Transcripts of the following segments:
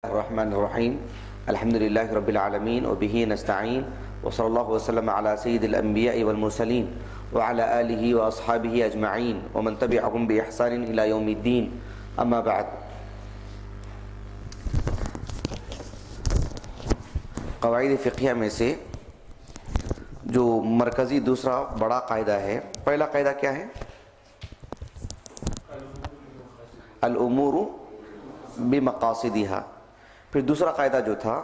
الرحمن الرحیم الحمد للہ رب العالمین وبہ نستعین وصلی اللہ وسلم علی سید الانبیاء والمرسلین وعلی آلہ واصحابہ اجمعین ومن تبعہم بإحسان الی یوم الدین اما بعد۔ قواعد فقہیہ میں سے جو مرکزی دوسرا بڑا قاعدہ ہے، پہلا قاعدہ کیا ہے؟ الامور بمقاصدها۔ پھر دوسرا قاعدہ جو تھا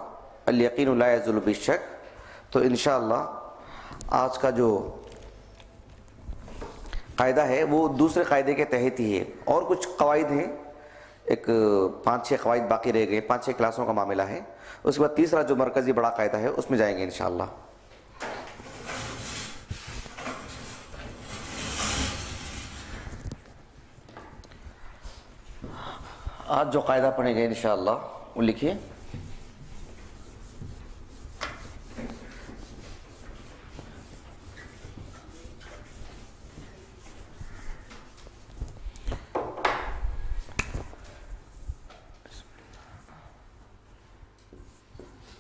الیقین لا یزول بالشک۔ تو انشاءاللہ آج کا جو قاعدہ ہے وہ دوسرے قاعدے کے تحت ہی ہے، اور کچھ قواعد ہیں، ایک 5-6 قواعد باقی رہ گئے، 5-6 کلاسوں کا معاملہ ہے۔ اس کے بعد تیسرا جو مرکزی بڑا قاعدہ ہے اس میں جائیں گے انشاءاللہ۔ آج جو قاعدہ پڑھیں گے انشاءاللہ وہ لکھیے،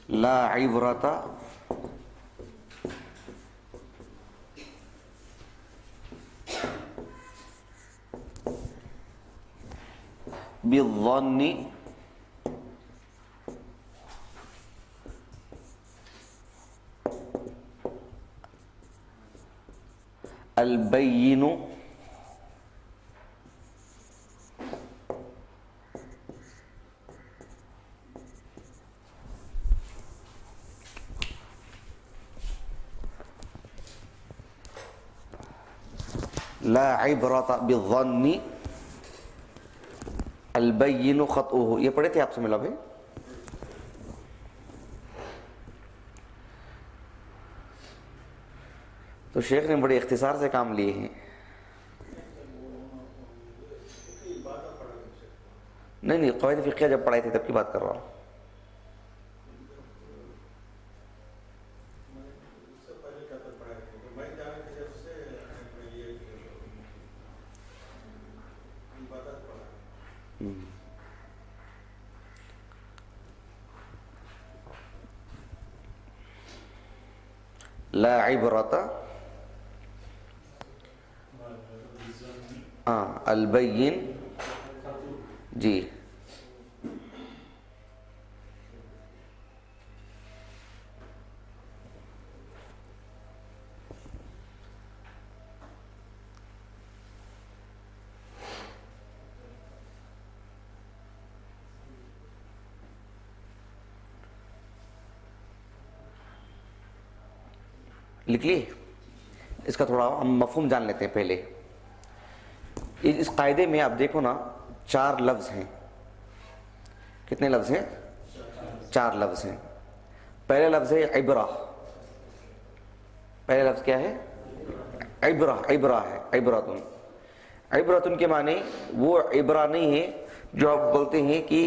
لا عبرۃ بالظن البین لا عبرۃ بالظن البین خطؤہ۔ یہ پڑھے تھے آپ سے ملا بھائی؟ تو شیخ نے بڑے اختصار سے کام لیے ہیں۔ نہیں قواعد فقہیہ جب پڑھائے تھے تب کی بات کر رہا ہوں۔ لا عبرۃ البین، جی لکھ لیے؟ اس کا تھوڑا ہم مفہوم جان لیتے ہیں پہلے۔ اس قاعدے میں آپ دیکھو نا 4 لفظ ہیں۔ کتنے لفظ ہیں؟ 4 لفظ ہیں۔ پہلے لفظ ہے عبرہ۔ پہلے لفظ کیا ہے؟ عبرہ۔ عبرہ ہے، عبرتن۔ عبرتن کے معنی وہ عبرہ نہیں ہے جو آپ بولتے ہیں کہ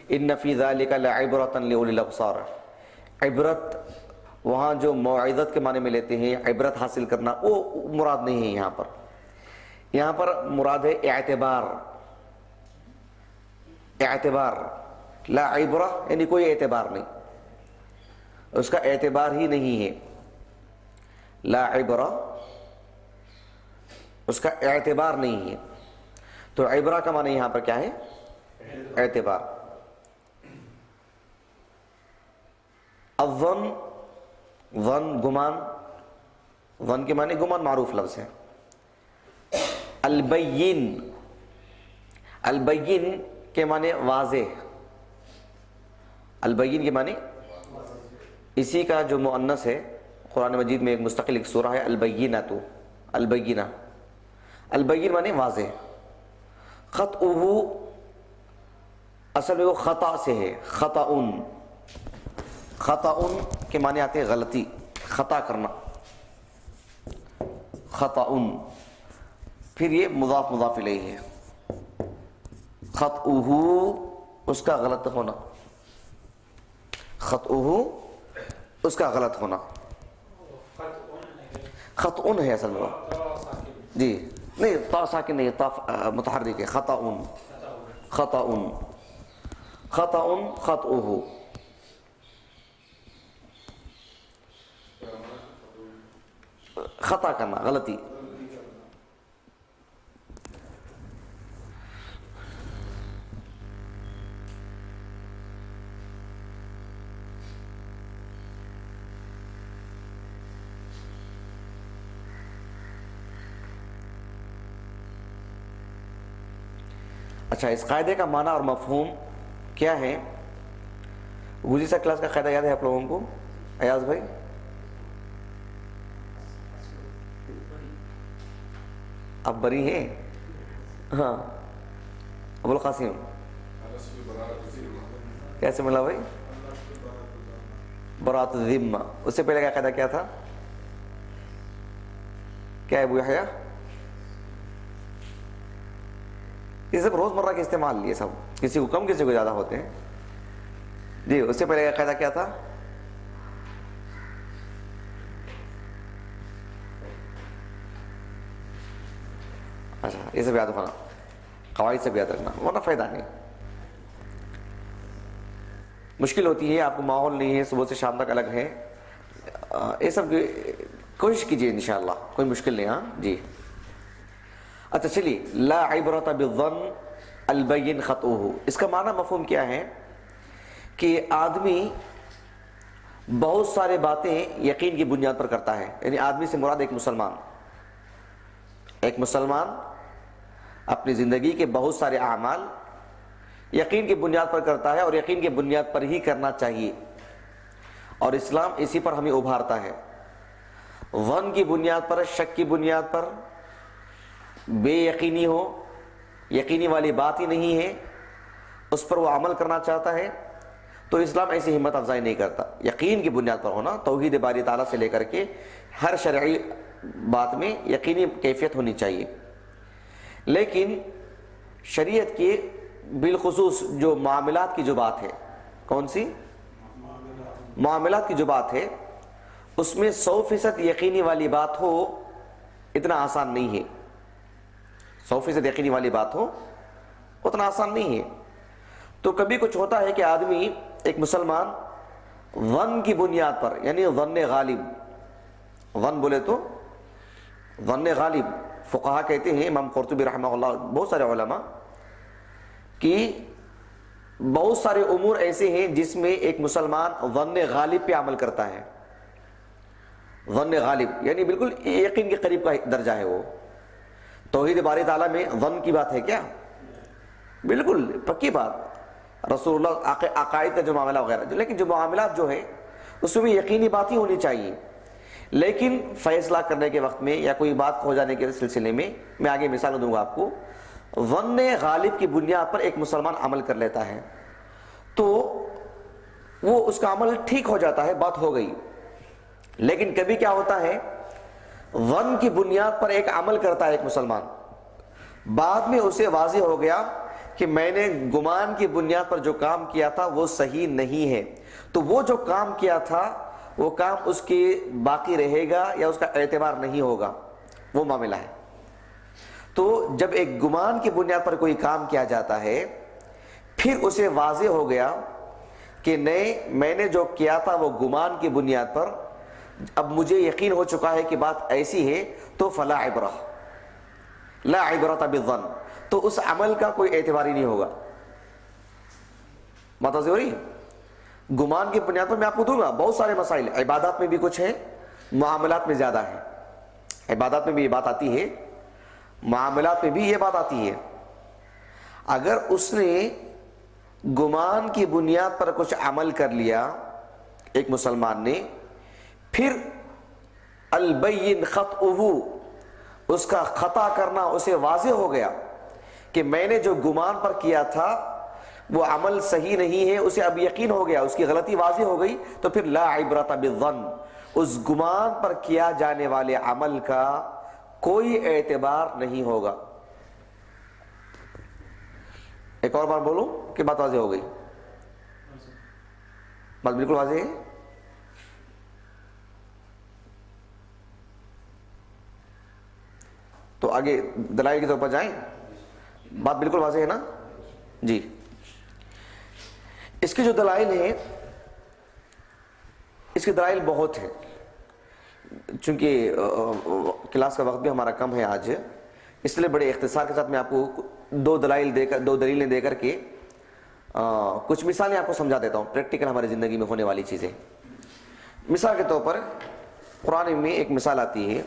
ان فی ذلک لعبرۃ لاولی الابصار۔ عبرت وہاں جو موعظت کے معنی میں لیتے ہیں، عبرت حاصل کرنا، وہ مراد نہیں ہے یہاں پر۔ یہاں پر مراد ہے اعتبار۔ اعتبار، لا عبرہ یعنی کوئی اعتبار نہیں، اس کا اعتبار ہی نہیں ہے۔ لا عبرہ اس کا اعتبار نہیں ہے۔ تو عبرہ کا معنی یہاں پر کیا ہے؟ اعتبار۔ الظن، ظن گمان، ظن کے معنی گمان معروف لفظ ہے۔ البین، البین کے معنی واضح۔ البین کے معنی، اسی کا جو مؤنث ہے قرآن مجید میں ایک مستقل ایک سورہ ہے البینۃ۔ البینہ، البین معنی واضح۔ خطؤہ اصل میں وہ خطا سے ہے، خطأن۔ خطأن کے معنی آتے ہیں غلطی، خطا کرنا، خطأن۔ پھر یہ مضاف مضاف الیہ ہے۔ خطؤہ اس کا غلط ہونا، خطؤہ اس کا غلط ہونا۔ خطأن ہے اصل میں، جی نہیں طا ساکن نہیں، طا متحرک ہے، خطأن، خطأن خطأ خطؤہ، خطا کرنا، غلطی. اچھا، اس قاعدے کا معنی اور مفہوم کیا ہے؟ گزشتہ کلاس کا قاعدہ یاد ہے آپ لوگوں کو؟ ایاز بھائی آپ بری ہیں؟ ہاں. ابو القاسم کیسے ملا بھائی؟ برات الذمہ. اس سے پہلے کا قاعدہ کیا تھا؟ کیا ہے ابو یحییٰ؟ یہ سب روز مرہ کے استعمال لیے سب، کسی کو کم کسی کو زیادہ ہوتے ہیں. جی اس سے پہلے کا قاعدہ کیا تھا؟ اچھا یہ سب یاد رکھنا، قواعد سب یاد رکھنا ورنہ فائدہ نہیں. مشکل ہوتی ہے، آپ کو ماحول نہیں ہے، صبح سے شام تک الگ ہے، یہ سب کوشش کیجئے انشاءاللہ، کوئی مشکل نہیں. ہاں جی. اچھا چلیے، لا عبرۃ بالظن البین خطؤہ، اس کا معنی مفہوم کیا ہے کہ آدمی بہت سارے باتیں یقین کی بنیاد پر کرتا ہے. یعنی آدمی سے مراد ایک مسلمان اپنی زندگی کے بہت سارے اعمال یقین کی بنیاد پر کرتا ہے، اور یقین کی بنیاد پر ہی کرنا چاہیے، اور اسلام اسی پر ہمیں ابھارتا ہے. ظن کی بنیاد پر، شک کی بنیاد پر، بے یقینی ہو، یقینی والی بات ہی نہیں ہے، اس پر وہ عمل کرنا چاہتا ہے، تو اسلام ایسی ہمت افزائی نہیں کرتا. یقین کی بنیاد پر ہونا، توحید باری تعالیٰ سے لے کر کے ہر شرعی بات میں یقینی کیفیت ہونی چاہیے. لیکن شریعت کی بالخصوص جو معاملات کی جو بات ہے، کون سی؟ معاملات کی جو بات ہے، اس میں 100% یقینی والی بات ہو اتنا آسان نہیں ہے. 100% یقینی والی بات ہو اتنا آسان نہیں ہے. تو کبھی کچھ ہوتا ہے کہ آدمی، ایک مسلمان ظن کی بنیاد پر، یعنی ظن غالب، ظن بولے تو ظن غالب، فقہا کہتے ہیں، امام قرطبی رحمہ اللہ، بہت سارے علماء، کہ بہت سارے امور ایسے ہیں جس میں ایک مسلمان ظن غالب پہ عمل کرتا ہے. ظن غالب یعنی بالکل یقین کے قریب کا درجہ ہے. وہ توحید باری تعالیٰ میں ظن کی بات ہے کیا؟ بالکل پکی بات. رسول اللہ عقائد کا جو معاملہ وغیرہ، لیکن جو معاملات جو ہے اس میں بھی یقینی بات ہی ہونی چاہیے. لیکن فیصلہ کرنے کے وقت میں یا کوئی بات کھو جانے کے سلسلے میں آگے مثال دوں گا آپ کو. ظن غالب کی بنیاد پر ایک مسلمان عمل کر لیتا ہے تو وہ اس کا عمل ٹھیک ہو جاتا ہے، بات ہو گئی. لیکن کبھی کیا ہوتا ہے، ظن کی بنیاد پر ایک عمل کرتا ہے ایک مسلمان، بعد میں اسے واضح ہو گیا کہ میں نے گمان کی بنیاد پر جو کام کیا تھا وہ صحیح نہیں ہے، تو وہ جو کام کیا تھا وہ کام اس کے باقی رہے گا یا اس کا اعتبار نہیں ہوگا، وہ معاملہ ہے. تو جب ایک گمان کی بنیاد پر کوئی کام کیا جاتا ہے، پھر اسے واضح ہو گیا کہ نہیں، میں نے جو کیا تھا وہ گمان کی بنیاد پر، اب مجھے یقین ہو چکا ہے کہ بات ایسی ہے، تو فلا عبرہ، لا عبرۃ بالظن، تو اس عمل کا کوئی اعتبار ہی نہیں ہوگا. متوجہ ہو رہی؟ گمان کی بنیاد پر میں آپ کو دوں گا بہت سارے مسائل، عبادات میں بھی کچھ ہیں، معاملات میں زیادہ ہے. عبادات میں بھی یہ بات آتی ہے، معاملات میں بھی یہ بات آتی ہے. اگر اس نے گمان کی بنیاد پر کچھ عمل کر لیا ایک مسلمان نے، پھر البین خطؤہ، اس کا خطا کرنا اسے واضح ہو گیا کہ میں نے جو گمان پر کیا تھا وہ عمل صحیح نہیں ہے، اسے اب یقین ہو گیا، اس کی غلطی واضح ہو گئی، تو پھر لا عبرۃ بالظن، اس گمان پر کیا جانے والے عمل کا کوئی اعتبار نہیں ہوگا. ایک اور بار بولوں کہ بات واضح ہو گئی؟ بات بالکل واضح ہے. تو آگے دلائل کی طور پر جائیں. بات بالکل واضح ہے نا جی. اس کی جو دلائل ہیں، اس کے دلائل بہت ہیں، چونکہ کلاس کا وقت بھی ہمارا کم ہے آج، اس لیے بڑے اختصار کے ساتھ میں آپ کو دو دلیلیں دے کر کے کچھ مثالیں آپ کو سمجھا دیتا ہوں، پریکٹیکل ہماری زندگی میں ہونے والی چیزیں۔ مثال کے طور پر قرآن میں ایک مثال آتی ہے،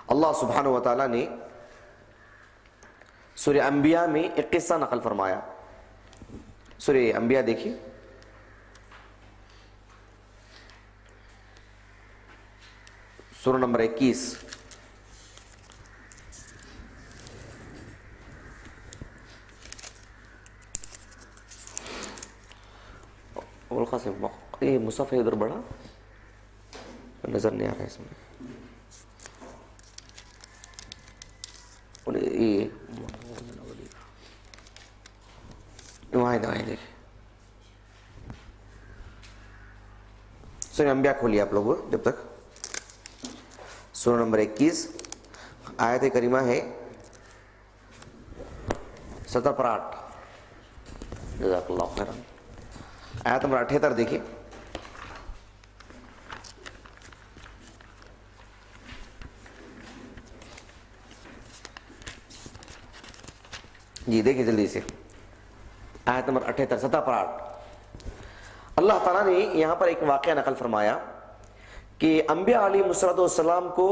اللہ سبحانہ و تعالیٰ نے سورہ انبیاء میں ایک قصہ نقل فرمایا۔ سورہ انبیاء دیکھیے، سورہ نمبر 21۔ یہ مصحف ہے ادھر بڑا نظر نہیں آ رہا ہے اس میں، وہاں دیکھیں سورہ انبیاء کھولیے آپ لوگ جب تک۔ سورہ نمبر 21 آیت کریمہ ہے 7 پر 8۔ جزاک اللہ خیرا۔ آیت نمبر 78 دیکھیے، جی دیکھیں جلدی سے، آیت نمبر 78 7 پر 8۔ اللہ تعالیٰ نے یہاں پر ایک واقعہ نقل فرمایا کہ انبیاء علیہ السلام کو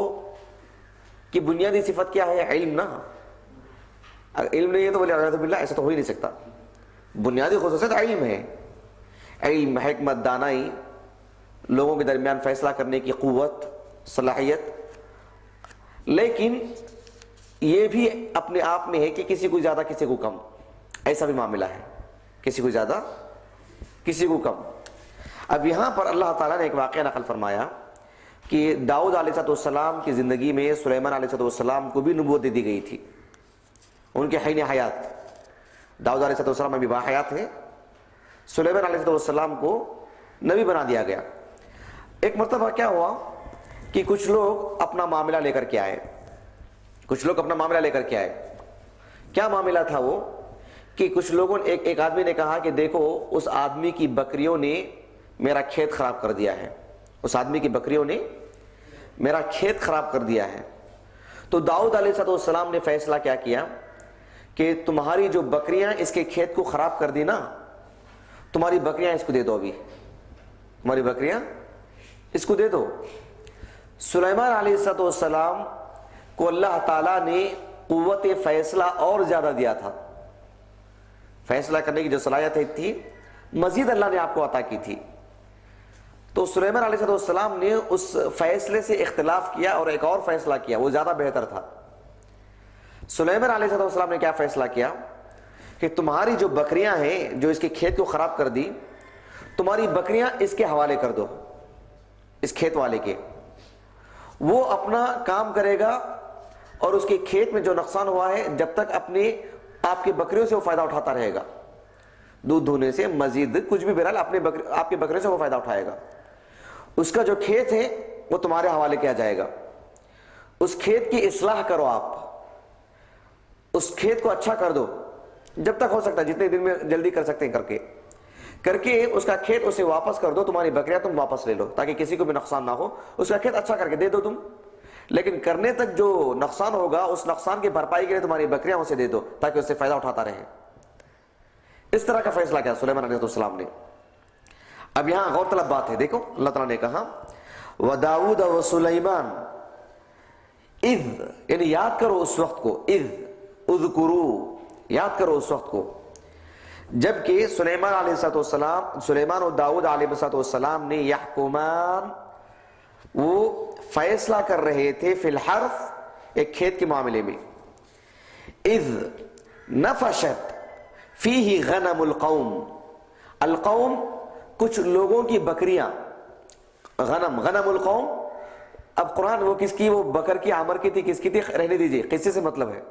کی بنیادی صفت کیا ہے؟ علم نا۔ اگر علم نہیں ہے تو بولے اعوذ باللہ، ایسا تو ہو ہی نہیں سکتا۔ بنیادی خصوصیت علم ہے، علم، حکمت، دانائی، لوگوں کے درمیان فیصلہ کرنے کی قوت، صلاحیت۔ لیکن یہ بھی اپنے آپ میں ہے کہ کسی کو زیادہ کسی کو کم، ایسا بھی معاملہ ہے، کسی کو زیادہ کسی کو کم۔ اب یہاں پر اللہ تعالیٰ نے ایک واقعہ نقل فرمایا کہ داؤد علیہ السلام کی زندگی میں سلیمان علیہ السلام کو بھی نبوت دے دی گئی تھی، ان کے حین حیات۔ داؤد علیہ السلام ابھی باحیات ہیں، سلیمان علیہ السلام کو نبی بنا دیا گیا۔ ایک مرتبہ کیا ہوا کہ کچھ لوگ اپنا معاملہ لے کر کے آئے، کیا معاملہ تھا وہ کہ کچھ لوگوں نے ایک آدمی نے کہا کہ دیکھو اس آدمی کی بکریوں نے میرا کھیت خراب کر دیا ہے، اس آدمی کی بکریوں نے میرا کھیت خراب کر دیا ہے۔ تو داؤد علیہ السلام نے فیصلہ کیا کیا کہ تمہاری جو بکریاں اس کے کھیت کو خراب کر دی نا، تمہاری بکریاں اس کو دے دو، ابھی تمہاری بکریاں اس کو دے دو۔ سلیمان علیہ السلام کو اللہ تعالیٰ نے قوت فیصلہ اور زیادہ دیا تھا، فیصلہ کرنے کی جو صلاحیت تھی مزید اللہ نے آپ کو عطا کی تھی۔ تو سلیمان علیہ السلام نے اس فیصلے سے اختلاف کیا اور ایک اور فیصلہ کیا، وہ زیادہ بہتر تھا۔ سلیمان علیہ السلام نے کیا فیصلہ کیا کہ تمہاری جو بکریاں ہیں جو اس کے کھیت کو خراب کر دی، تمہاری بکریاں اس کے حوالے کر دو، اس کھیت والے کے، وہ اپنا کام کرے گا اور اس کے کھیت میں جو نقصان ہوا ہے جب تک آپ کی بکریوں سے وہ فائدہ اٹھاتا رہے گا، دودھ دھونے سے مزید کچھ بھی، بہرحال آپ کی بکریوں سے وہ فائدہ اٹھائے گا۔ اس کا جو کھیت ہے وہ تمہارے حوالے کیا جائے گا، اس کھیت کی اصلاح کرو، آپ اس کھیت کو اچھا کر دو جب تک ہو سکتا ہے، جتنے دن میں جلدی کر سکتے ہیں کر کے اس کا کھیت اسے واپس کر دو، تمہاری بکریاں تم واپس لے لو تاکہ کسی کو بھی نقصان نہ ہو، اس کا کھیت اچھا کر کے دے دو تم، لیکن کرنے تک جو نقصان ہوگا اس نقصان کی بھرپائی کے لیے تمہاری بکریاں اسے دے دو تاکہ اس سے فائدہ اٹھاتا رہے۔ اس طرح کا فیصلہ کیا سلیمان علیہ السلام نے۔ اب یہاں غور طلب بات ہے، دیکھو اللہ تعالیٰ نے کہا وَدَاوُدَ وَسُلَيْمَانَ اذ، یعنی یاد کرو اس وقت کو، اذ اذکرو، یاد کرو اس وقت کو جبکہ سلیمان اور داؤد علیہ السلام نے یحکمان، وہ فیصلہ کر رہے تھے فی الحرث، ایک کھیت کے معاملے میں، اذ نفشت فیہ غنم القوم، القوم کچھ لوگوں کی بکریاں، غنم القوم، اب قرآن وہ کس کی، وہ بکر کی، عامر کی تھی، کس کی تھی، رہنے دیجئے، قصے سے مطلب ہے،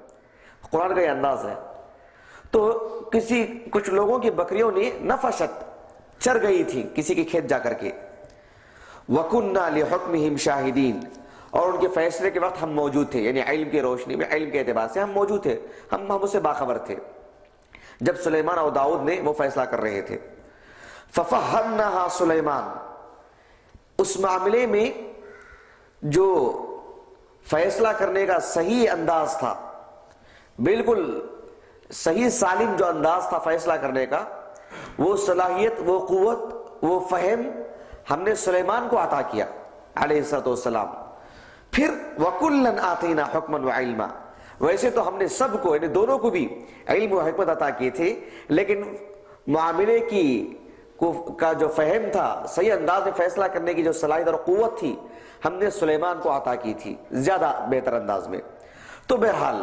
قرآن کا یہ انداز ہے۔ تو کچھ لوگوں کی بکریوں نے نفشت، چر گئی تھی کسی کے کھیت جا کر کے، وَكُنَّا لِحُكْمِهِمْ شَاهِدِينَ، اور ان کے فیصلے کے وقت ہم موجود تھے، یعنی علم کی روشنی میں، علم کے اعتبار سے ہم موجود تھے، ہم اس سے باخبر تھے۔ جب سلیمان اور داؤد نے وہ فیصلہ کر رہے تھے. فَفَهَّمْنَهَا سلیمان، اس معاملے میں جو فیصلہ کرنے کا صحیح انداز تھا، بالکل صحیح سالم جو انداز تھا فیصلہ کرنے کا، وہ صلاحیت، وہ قوت، وہ فہم ہم نے سلیمان کو عطا کیا علیہ السلام. پھر وَكُلًّا آتَيْنَا حُكْمًا وَعِلْمًا، ویسے تو ہم نے سب کو، یعنی دونوں کو بھی علم و حکمت عطا کی تھی، لیکن معاملے کا جو فہم تھا، صحیح انداز میں فیصلہ کرنے کی جو صلاحیت اور قوت تھی، ہم نے سلیمان کو عطا کی تھی زیادہ بہتر انداز میں. تو بہرحال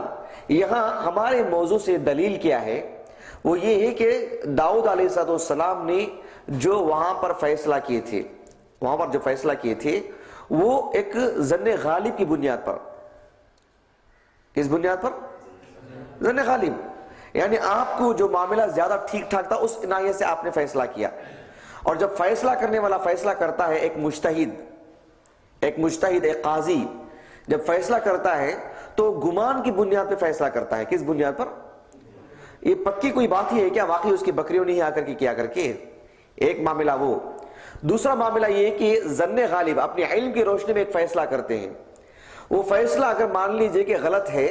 یہاں ہمارے موضوع سے دلیل کیا ہے؟ وہ یہ ہے کہ داؤد علیہ السلام نے جو وہاں پر فیصلہ کیے تھے، وہاں پر جو فیصلہ کیے تھے وہ ایک ظن غالب کی بنیاد پر. کس بنیاد پر؟ ظن غالب، یعنی آپ کو جو معاملہ زیادہ ٹھیک ٹھاک تھا اس ناحیے سے آپ نے فیصلہ کیا. اور جب فیصلہ کرنے والا فیصلہ کرتا ہے، ایک مجتہد، ایک قاضی جب فیصلہ کرتا ہے تو گمان کی بنیاد پہ فیصلہ کرتا ہے. کس بنیاد پر؟ یہ پکی کوئی بات ہی ہے کیا واقعی اس کی بکریوں نہیں آ کر کے کیا کر کے؟ ایک معاملہ وہ. دوسرا معاملہ یہ کہ ظن غالب اپنے علم کی روشنی میں ایک فیصلہ کرتے ہیں. وہ فیصلہ اگر مان لیجئے کہ غلط ہے،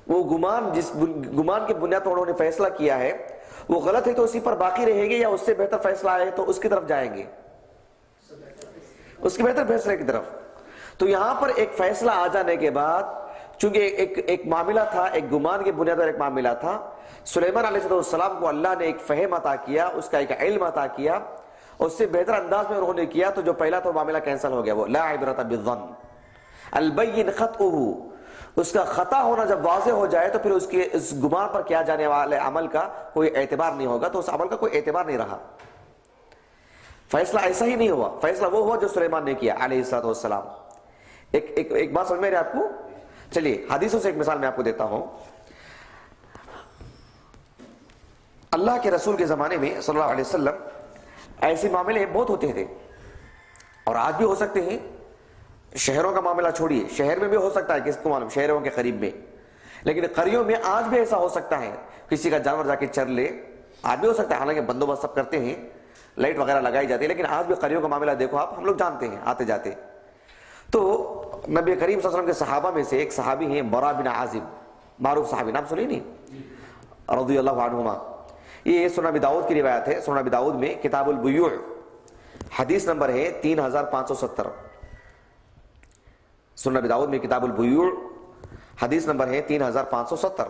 وہ گمان جس گمان کی بنیاد پر انہوں نے فیصلہ کیا ہے وہ غلط ہے، تو اسی پر باقی رہیں گے یا اس سے بہتر فیصلہ آئے تو اس کی طرف جائیں گے، اس کے بہتر فیصلے کی طرف. تو یہاں پر ایک فیصلہ آ جانے کے بعد، چونکہ ایک معاملہ تھا، ایک گمان کی بنیاد پر ایک معاملہ تھا، سلیمان علیہ السلام کو اللہ نے ایک فہم عطا کیا، اس کا ایک علم عطا کیا، اس سے بہتر انداز میں انہوں نے کیا، تو جو پہلا تو معاملہ کینسل ہو گیا. وہ لا عبرۃ بالظن البین خطئہ، اس کا خطا ہونا جب واضح ہو جائے تو پھر اس گمان پر کیا جانے والے عمل کا کوئی اعتبار نہیں ہوگا، تو اس عمل کا کوئی اعتبار نہیں رہا. فیصلہ ایسا ہی نہیں ہوا، فیصلہ وہ ہوا جو سلیمان نے کیا علیہ السلام. ایک بات سمجھ میں آ رہی ہے آپ کو؟ چلیے حدیثوں سے ایک مثال میں آپ کو دیتا ہوں. اللہ کے رسول کے زمانے میں صلی اللہ علیہ وسلم ایسے معاملے بہت ہوتے تھے، اور آج بھی ہو سکتے ہیں. شہروں کا معاملہ چھوڑیے، شہر میں بھی ہو سکتا ہے، کس کو معلوم، شہروں کے قریب میں، لیکن قریوں میں آج بھی ایسا ہو سکتا ہے، کسی کا جانور جا کے چر لے، آج بھی ہو سکتا ہے. حالانکہ بندوبست سب کرتے ہیں، لائٹ وغیرہ لگائی جاتی ہے، لیکن آج بھی قریوں کا معاملہ دیکھو آپ، ہم لوگ جانتے ہیں آتے جاتے. تو نبی کریم صلی اللہ علیہ وسلم کے صحابہ میں سے ایک صحابی ہیں برا بن عازب، معروف صحابی، نام سنی نہیں، رضی اللہ عنہما. یہ سنن ابی داؤد کی روایت ہے. سنن ابی داؤد میں کتاب البیوع حدیث نمبر ہے 3570. سنن ابی داؤد میں کتاب البیوع حدیث نمبر ہے 3570.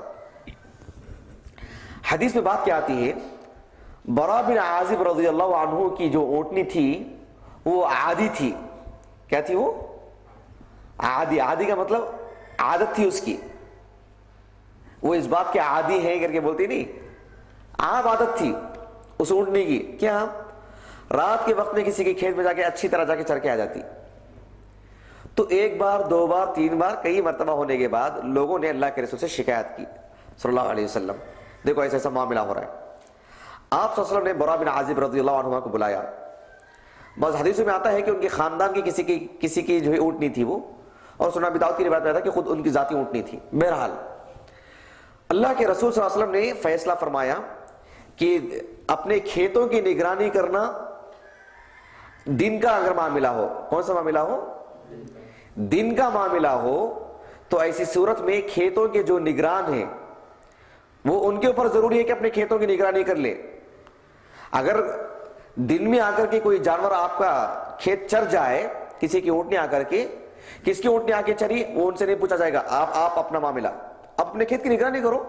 حدیث میں بات کیا آتی ہے؟ برا بن عازب رضی اللہ عنہ کی جو اونٹنی تھی وہ عادی تھی. کیا تھی وہ؟ عادی. عادی کا مطلب عادت تھی اس کی، وہ اس بات کے عادی ہے کر کے بولتی نہیں، عام عادت تھی اس اونٹنی کی. کیا؟ رات کے وقت میں کسی کے کھیت میں جا کے اچھی طرح جا کے چر کے آ جاتی. تو ایک بار، دو بار، تین بار، کئی مرتبہ ہونے کے بعد لوگوں نے اللہ کے رسول سے شکایت کی صلی اللہ علیہ وسلم، دیکھو ایسا ایسا معاملہ ہو رہا ہے. آپ صلی اللہ علیہ وسلم نے برا بن عازب رضی اللہ عنہ کو بلایا. بس حدیثوں میں آتا ہے کہ ان کے خاندان کی کسی کی جو ہے اونٹنی تھی وہ، اور سنن ابی داؤد کی روایت میں آتا ہے کہ خود ان کی ذاتی اونٹنی تھی. بہرحال اللہ کے رسول صلی اللہ علیہ وسلم نے فیصلہ فرمایا کہ اپنے کھیتوں کی نگرانی کرنا دن کا اگر معاملہ ہو، کون سا معاملہ ہو؟ دن کا معاملہ ہو، تو ایسی صورت میں کھیتوں کے جو نگران ہیں وہ ان کے اوپر ضروری ہے کہ اپنے کھیتوں کی نگرانی کر لے. اگر دن میں آ کر کے کوئی جانور آپ کا کھیت چر جائے، کسی کی اونٹنی آ کر کے، کس کی اونٹنی آ کے چری، وہ ان سے نہیں پوچھا جائے گا. آپ اپنا معاملہ، اپنے کھیت کی نگرانی کرو،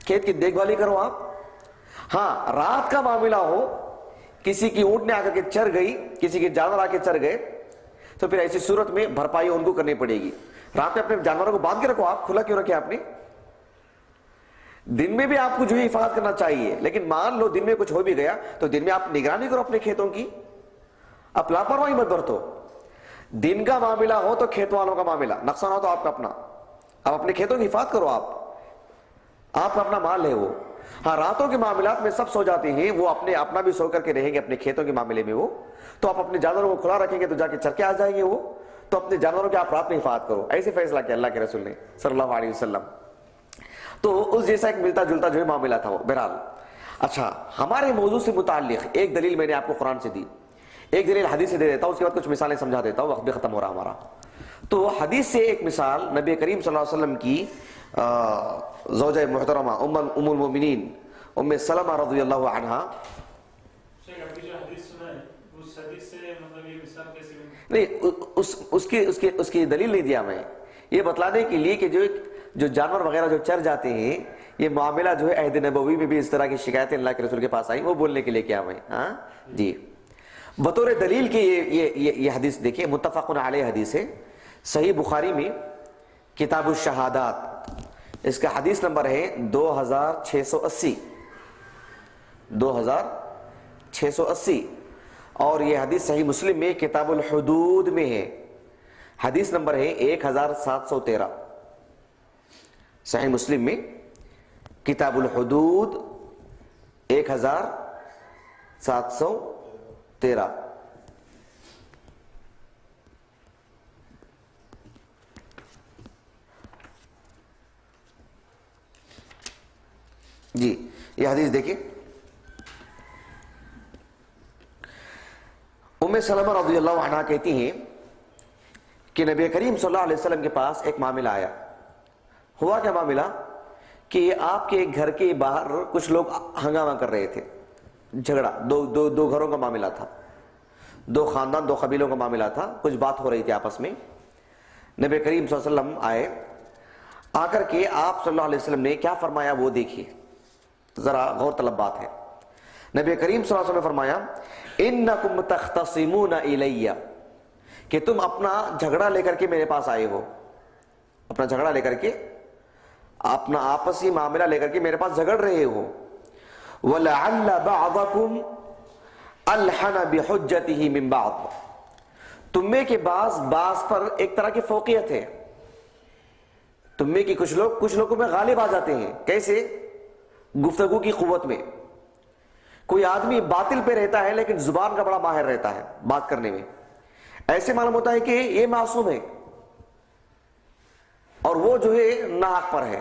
کھیت کی دیکھ بھالی کرو آپ. ہاں رات کا معاملہ ہو، کسی کی اونٹنی آ کر کے چر گئی، کسی کے جانور آ کے چر گئے، تو پھر ایسی صورت میں بھرپائی ان کو کرنی پڑے گی. رات میں اپنے جانوروں کو باندھ کے رکھو، آپ کھلا کیوں رکھے آپ نے؟ دن میں بھی آپ کو جو ہے حفاظت کرنا چاہیے، لیکن مان لو دن میں کچھ ہو بھی گیا تو دن میں آپ نگرانی کرو اپنے کھیتوں کی، آپ لاپرواہی مت برتو. دن کا معاملہ ہو تو کھیت والوں کا معاملہ، نقصان ہو تو آپ کا اپنا، آپ اپنے کھیتوں کی حفاظت کرو، آپ کا اپنا مال ہے وہ. ہاں راتوں کے معاملات میں سب سو جاتے ہیں، وہ اپنا بھی سو کر کے رہیں گے اپنے کھیتوں کے معاملے میں، وہ تو آپ اپنے جانوروں کو کھلا رکھیں گے تو جا کے چر کے آ جائیں گے وہ، تو اپنے جانوروں کی آپ رات میں حفاظت کرو. ایسے فیصلہ کیا اللہ کے رسول نے صلی اللہ علیہ وسلم. تو اس جیسا ایک ملتا جلتا جو ہے معاملہ تھا وہ. بہرحال اچھا ہمارے موضوع سے متعلق ایک دلیل میں نے آپ کو قرآن سے دی, ایک دلیل حدیث سے دے دیتا ہوں, اس کے بعد کچھ مثالیں سمجھا دیتا ہوں, وقت بھی ختم ہو رہا ہمارا. تو حدیث سے ایک مثال نبی کریم صلی اللہ علیہ وسلم کی زوجہ محترمہ ام المؤمنین ام سلمہ رضی اللہ عنہا. نہیں اس کی دلیل نہیں دیا میں, یہ بتلانے کے لیے کہ جو جانور وغیرہ جو چر جاتے ہیں, یہ معاملہ جو ہے عہد نبوی میں بھی اس طرح کی شکایتیں اللہ کے رسول کے پاس آئیں, وہ بولنے کے لیے کیا میں. ہاں جی, بطور دلیل کے یہ حدیث دیکھیں, متفق علیہ حدیث ہے, صحیح بخاری میں کتاب الشہادات, اس کا حدیث نمبر ہے 2680 2680, اور یہ حدیث صحیح مسلم میں کتاب الحدود میں ہے, حدیث نمبر ہے 1713. صحیح مسلم میں کتاب الحدود 1713. جی یہ حدیث دیکھیں, ام سلمہ رضی اللہ عنہا کہتی ہیں کہ نبی کریم صلی اللہ علیہ وسلم کے پاس ایک معاملہ آیا. ہوا کیا معاملہ کہ آپ کے گھر کے باہر کچھ لوگ ہنگامہ کر رہے تھے, جھگڑا, دو گھروں کا معاملہ تھا, دو خاندان دو قبیلوں کا معاملہ تھا, کچھ بات ہو رہی تھی آپس میں. نبی کریم صلی اللہ علیہ وسلم آئے, آ کر کے آپ صلی اللہ علیہ وسلم نے کیا فرمایا وہ دیکھیے, ذرا غور طلب بات ہے. نبی کریم صلی اللہ علیہ وسلم نے فرمایا انکم تختصمون الی, کہ تم اپنا جھگڑا لے کر کے میرے پاس آئے ہو, اپنا جھگڑا لے کر کے, اپنا آپسی معاملہ لے کر کے میرے پاس جھگڑ رہے ہو. وَلَعَلَّ بَعْضَكُمْ أَلْحَنَ بِحُجَّتِهِ مِنْ بَعْضٍ, تم میں کے بعض پر ایک طرح کی فوقیت ہے, تم میں کی کچھ لوگوں میں غالب آ جاتے ہیں. کیسے؟ گفتگو کی قوت میں. کوئی آدمی باطل پہ رہتا ہے لیکن زبان کا بڑا ماہر رہتا ہے بات کرنے میں, ایسے معلوم ہوتا ہے کہ یہ معصوم ہے اور وہ جو ہے ناحق پر ہے,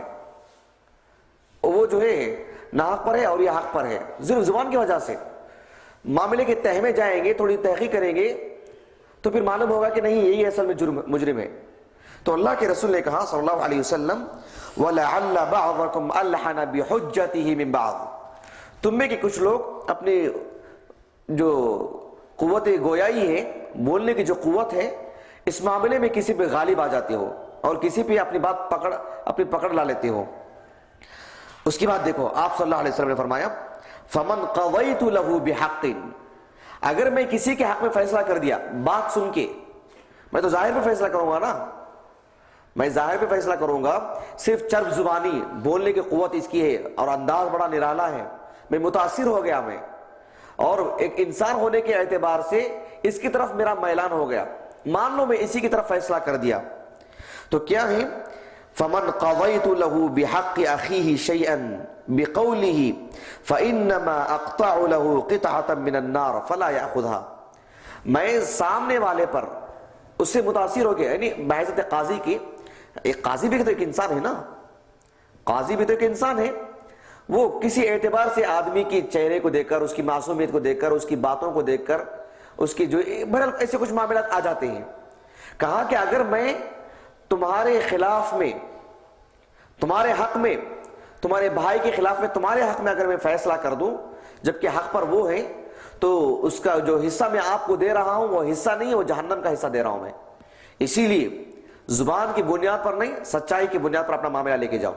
اور یہ حق پر ہے. صرف زبان کی وجہ سے معاملے کے تہ میں جائیں گے, تھوڑی تحقیق کریں گے تو پھر معلوم ہوگا کہ نہیں یہی اصل میں مجرم ہے. تو اللہ کے رسول نے کہا صلی اللہ علیہ وسلم وَلَعَلَّ بَعْضَكُمْ أَلْحَنَ بِحُجَّتِهِ مِنْ بَعْضٍ, تم میں کے کچھ لوگ اپنی جو قوت گویائی ہے, بولنے کی جو قوت ہے, اس معاملے میں کسی پہ غالب آ جاتے ہو اور کسی پہ اپنی بات اپنی پکڑ لا لیتے ہو. اس کے بعد دیکھو آپ صلی اللہ علیہ وسلم نے فرمایا فَمَنْ قَضَيْتُ لَهُ بِحَقٍ, اگر میں کسی کے حق میں فیصلہ کر دیا, بات سن کے, میں تو ظاہر پہ فیصلہ کروں گا نا, میں ظاہر پہ فیصلہ کروں گا, صرف چرب زبانی بولنے کی قوت اس کی ہے اور انداز بڑا نرالا ہے, میں متاثر ہو گیا, میں اور ایک انسان ہونے کے اعتبار سے اس کی طرف میرا میلان ہو گیا, مان لو میں اسی کی طرف فیصلہ کر دیا. تو کیا ہے فَمَنْ قَضَيْتُ لَهُ بِحَقِّ أَخِيهِ شَيْئًا بِقَوْلِهِ فَإِنَّمَا أَقْطَعُ لَهُ قِطْعَةً مِّنَ النَّارِ فَلَا يَأْخُذْهَا, میں سامنے والے پر اس سے متاثر ہو گیا, یعنی بحیثیت قاضی کی, ایک قاضی بھی تو ایک انسان ہے نا, قاضی بھی تو ایک انسان ہے, وہ کسی اعتبار سے آدمی کی چہرے کو دیکھ کر, اس کی معصومیت کو دیکھ کر, اس کی باتوں کو دیکھ کر, اس کی جو بہرحال ایسے کچھ معاملات آ جاتے ہیں. کہا کہ اگر میں تمہارے خلاف میں, تمہارے حق میں, تمہارے بھائی کے خلاف میں تمہارے حق میں اگر میں فیصلہ کر دوں جبکہ حق پر وہ ہے, تو اس کا جو حصہ میں آپ کو دے رہا ہوں وہ حصہ نہیں ہے, وہ جہنم کا حصہ دے رہا ہوں میں. اسی لیے زبان کی بنیاد پر نہیں, سچائی کی بنیاد پر اپنا معاملہ لے کے جاؤ,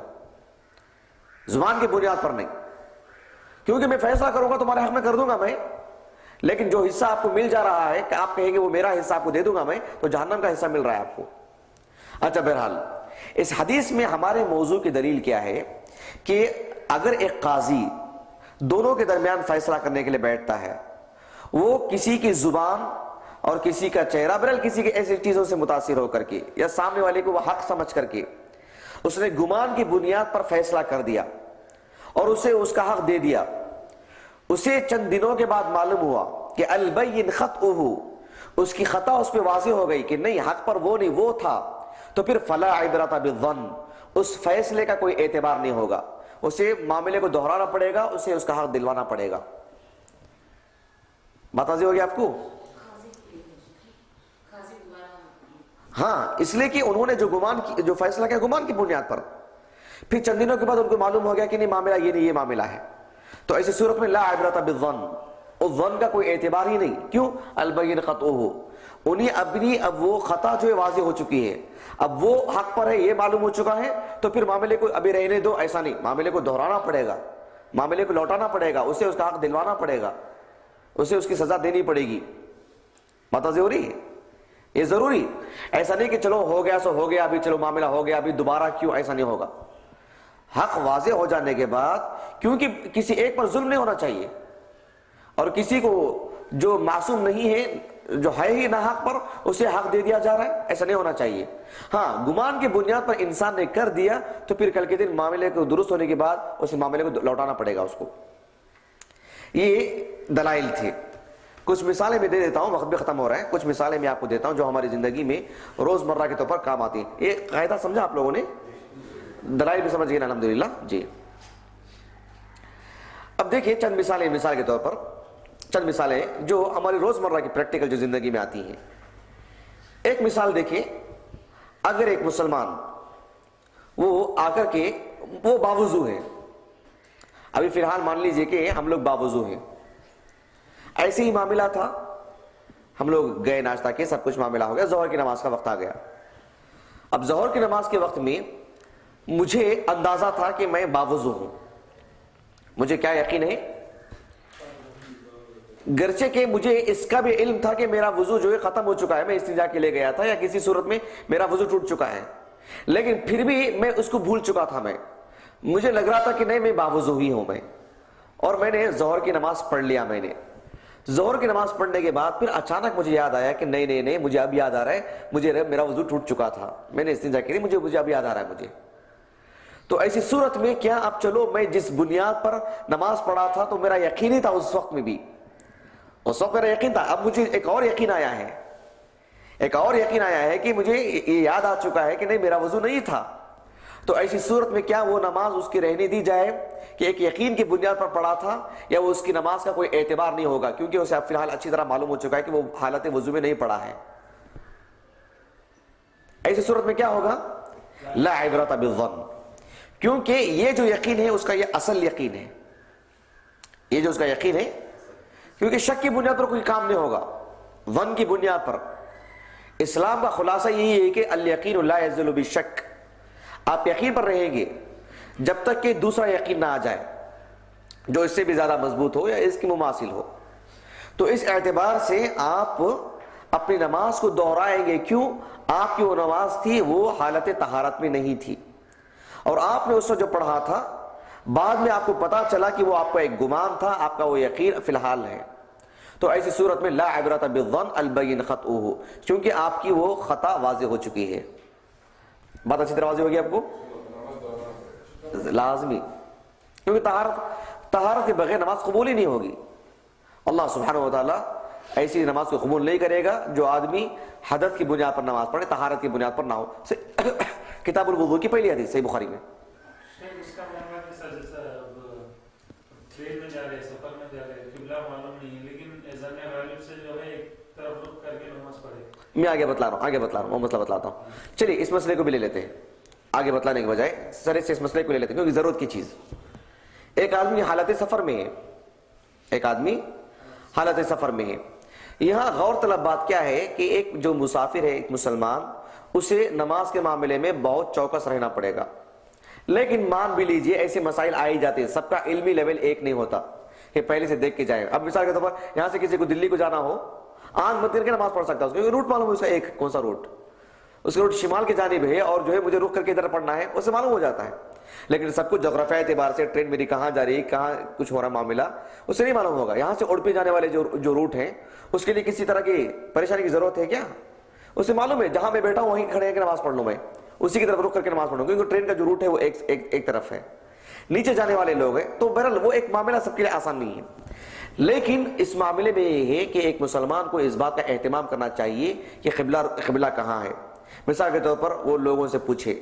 زبان کی بنیاد پر نہیں, کیونکہ میں فیصلہ کروں گا تمہارے حق میں کر دوں گا میں, لیکن جو حصہ آپ کو مل جا رہا ہے کہ آپ کہیں گے وہ میرا حصہ آپ کو دے دوں گا میں, تو جہنم کا حصہ مل رہا ہے آپ کو. اچھا بہرحال اس حدیث میں ہمارے موضوع کی دلیل کیا ہے کہ اگر ایک قاضی دونوں کے درمیان فیصلہ کرنے کے لیے بیٹھتا ہے, وہ کسی کی زبان اور کسی کا چہرہ, بہرحال کسی کے ایسی چیزوں سے متاثر ہو کر کے یا سامنے والے کو وہ حق سمجھ کر کے اس نے گمان کی بنیاد پر فیصلہ کر دیا اور اسے اس کا حق دے دیا, اسے چند دنوں کے بعد معلوم ہوا کہ البین خطئہ, اس کی خطا اس پہ واضح ہو گئی کہ نہیں حق پر وہ نہیں وہ تھا, تو پھر فلا عبرۃ بالظن, اس فیصلے کا کوئی اعتبار نہیں ہوگا، اسے معاملے کو دہرانا پڑے گا، اسے اس کا حق دلوانا پڑے گا۔ بات واضح ہوگی آپ کو؟ ہاں، اس لیے کہ انہوں نے جو فیصلہ کیا گمان کی بنیاد پر، پھر چند دنوں کے بعد ان کو معلوم ہو گیا کہ نہیں معاملہ یہ نہیں، یہ معاملہ ہے، تو ایسی صورت میں لا عبرۃ بالظن، اس ظن کا کوئی اعتبار ہی نہیں۔ کیوں؟ البین خطؤہ، انہیں اب وہ خطا جو ہے واضح ہو چکی ہے، اب وہ حق پر ہے یہ معلوم ہو چکا ہے، تو پھر معاملے کو ابھی رہنے دو، ایسا نہیں، معاملے کو دہرانا پڑے گا، معاملے کو لوٹانا پڑے گا، اسے اس کا حق دلوانا پڑے گا، اسے اس کی سزا دینی پڑے گی۔ بات واضح ہو رہی ہے؟ یہ ضروری، ایسا نہیں کہ چلو ہو گیا سو ہو گیا، ابھی چلو معاملہ ہو گیا ابھی دوبارہ کیوں، ایسا نہیں ہوگا۔ حق واضح ہو جانے کے بعد، کیونکہ کسی ایک پر ظلم نہیں ہونا چاہیے، اور کسی کو جو معصوم نہیں ہے، جو ہے ہی نہ حق پر، اسے حق دے دیا جا رہا ہے، ایسا نہیں ہونا چاہیے۔ ہاں، گمان کی بنیاد پر انسان نے کر دیا تو پھر کل کے دن معاملے کو درست ہونے کے بعد اس معاملے کو لوٹانا پڑے گا اس کو۔ یہ دلائل تھے۔ کچھ مثالیں میں دے دیتا ہوں، وقت بھی ختم ہو رہا ہے، کچھ مثالیں میں آپ کو دیتا ہوں جو ہماری زندگی میں روز مرہ کے طور پر کام آتی ہیں۔ یہ قاعدہ سمجھا آپ لوگوں نے؟ دلائل بھی سمجھ گئے نا؟ الحمدللہ جی۔ اب دیکھیے چند مثالیں، مثال کے طور پر چند مثالیں جو ہماری روز مرہ کی پریکٹیکل جو زندگی میں آتی ہیں۔ ایک مثال دیکھیں، اگر ایک مسلمان وہ آ کر کے وہ باوضو ہے، ابھی فی الحال مان لیجئے کہ ہم لوگ باوضو ہیں، ایسے ہی معاملہ تھا، ہم لوگ گئے ناشتہ کے، سب کچھ معاملہ ہو گیا، ظہر کی نماز کا وقت آ گیا۔ اب ظہر کی نماز کے وقت میں مجھے اندازہ تھا کہ میں باوضو ہوں، مجھے کیا یقین ہے؟ گرچہ کہ مجھے اس کا بھی علم تھا کہ میرا وضو جو ہے ختم ہو چکا ہے، میں استنجا کے لیے گیا تھا یا کسی صورت میں میرا وضو ٹوٹ چکا ہے، لیکن پھر بھی میں اس کو بھول چکا تھا، مجھے لگ رہا تھا کہ نہیں میں باوضو ہی ہوں میں، اور میں نے ظہر کی نماز پڑھ لیا۔ میں نے ظہر کی نماز پڑھنے کے بعد پھر اچانک مجھے یاد آیا کہ نہیں مجھے اب یاد آ رہا ہے، مجھے میرا وضو ٹوٹ چکا تھا، میں نے استنجا کی تھی، مجھے اب یاد آ رہا ہے مجھے۔ تو ایسی صورت میں کیا اب چلو میں جس بنیاد پر نماز پڑھا تھا تو میرا یقین ہی تھا اس وقت میں بھی، اس وقت میرا یقین تھا، اب مجھے ایک اور یقین آیا ہے، ایک اور یقین آیا ہے کہ مجھے یہ یاد آ چکا ہے کہ نہیں میرا وضو نہیں تھا۔ تو ایسی صورت میں کیا وہ نماز اس کی رہنے دی جائے کہ ایک یقین کی بنیاد پر پڑھا تھا، یا وہ اس کی نماز کا کوئی اعتبار نہیں ہوگا کیونکہ اسے اب فی الحال اچھی طرح معلوم ہو چکا ہے کہ وہ حالت وضو میں نہیں پڑھا ہے؟ ایسی صورت میں کیا ہوگا؟ لا عبرۃ بالظن، کیونکہ یہ جو یقین ہے اس کا یہ اصل یقین ہے، یہ جو اس کا یقین ہے، کیونکہ شک کی بنیاد پر کوئی کام نہیں ہوگا، ظن کی بنیاد پر۔ اسلام کا خلاصہ یہی ہے کہ الیقین لا یزول بالشک، آپ یقین پر رہیں گے جب تک کہ دوسرا یقین نہ آ جائے جو اس سے بھی زیادہ مضبوط ہو یا اس کی مماثل ہو۔ تو اس اعتبار سے آپ اپنی نماز کو دہرائیں گے، کیوں؟ آپ کی وہ نماز تھی وہ حالت طہارت میں نہیں تھی، اور آپ نے اس وقت جو پڑھا تھا بعد میں آپ کو پتا چلا کہ وہ آپ کا ایک گمان تھا، آپ کا وہ یقین فی الحال ہے۔ تو ایسی صورت میں لا عبرۃ بالظن البین خطؤہ، کیونکہ آپ کی وہ خطا واضح ہو چکی ہے۔ بات اچھی طرح واضح ہوگی آپ کو؟ لازمی، کیونکہ طہارت کے بغیر نماز قبول ہی نہیں ہوگی۔ اللہ سبحانہ و تعالیٰ ایسی نماز کو قبول نہیں کرے گا جو آدمی حدث کی بنیاد پر نماز پڑھے، طہارت کی بنیاد پر نہ ہو۔ کتاب الوضو کی پہلی حدیث صحیح بخاری میں۔ میں آگے بتلا رہا ہوں وہ مسئلہ بتلاتا ہوں۔ چلیے اس مسئلے کو بھی لے لیتے ہیں، آگے بتلانے کے بجائے سرے سے اس مسئلے کو لے لیتے ہیں کیونکہ ضرورت کی چیز۔ ایک آدمی حالت سفر میں ہے، ایک آدمی حالت سفر میں ہے۔ یہاں غور طلب بات کیا ہے کہ ایک جو مسافر ہے، ایک مسلمان، اسے نماز کے معاملے میں بہت چوکس رہنا پڑے گا، لیکن مان بھی لیجئے ایسے مسائل آئی جاتے ہیں، سب کا علمی لیول ایک نہیں ہوتا کہ پہلے سے دیکھ کے جائے۔ اب مثال کے طور پر یہاں سے کسی کو دلی کو جانا ہو، آنکھ بند کر کے نماز پڑھ سکتا ہے، اس کو روٹ معلوم ہے، اس کا ایک کون سا روٹ، اس کا روٹ شمال کی جانب ہے اور جو ہے مجھے رخ کر کے ادھر پڑھنا ہے، اسے معلوم ہو جاتا ہے۔ لیکن سب کچھ جغرافیہ اعتبار سے ٹرین میری کہاں جا رہی ہے، کہاں کچھ ہو رہا معاملہ، اسے نہیں معلوم ہوگا۔ یہاں سے اڑپی جانے والے جو روٹ ہیں اس کے لیے کسی طرح کی پریشانی کی ضرورت ہے کیا؟ اسے معلوم ہے جہاں میں بیٹھا ہوں وہیں کھڑے کے نماز پڑھ لوں، میں اسی کی طرف رخ کر کے نماز پڑھوں، کیونکہ ٹرین کا جو روٹ ہے وہ ایک طرف ہے، نیچے جانے والے لوگ ہیں، تو بہرحال وہ ایک معاملہ سب کے لیے آسان نہیں ہے۔ لیکن اس معاملے میں یہ ہے کہ ایک مسلمان کو اس بات کا اہتمام کرنا چاہیے کہ قبلہ کہاں ہے۔ مثال کے طور پر وہ لوگوں سے پوچھے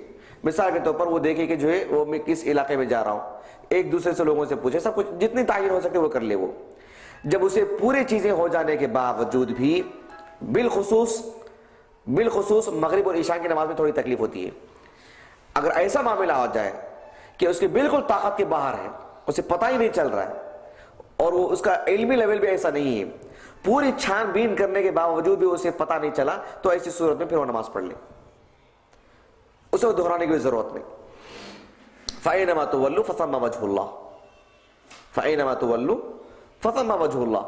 مثال کے طور پر وہ دیکھے کہ جو ہے وہ میں کس علاقے میں جا رہا ہوں، ایک دوسرے سے لوگوں سے پوچھے، سب کچھ جتنی تعین ہو سکے وہ کر لے. وہ جب اسے پوری چیزیں ہو جانے کے باوجود بھی بالخصوص مغرب اور عشاء کی نماز میں تھوڑی تکلیف ہوتی ہے. اگر ایسا معاملہ ہو جائے کہ اس کے بالکل طاقت کے باہر ہے، اسے پتہ ہی نہیں چل رہا ہے، اور وہ اس کا علمی لیول بھی ایسا نہیں ہے، پوری چھان بین کرنے کے باوجود بھی اسے پتہ نہیں چلا، تو ایسی صورت میں پھر وہ نماز پڑھ لے، اسے وہ دہرانے کی ضرورت نہیں. فَأَيْنَمَا تُوَلُّوا فَثَمَّ وَجْهُ اللَّهِ فَأَيْنَمَا تُوَلُّوا فَثَمَّ وَجْهُ اللَّهِ.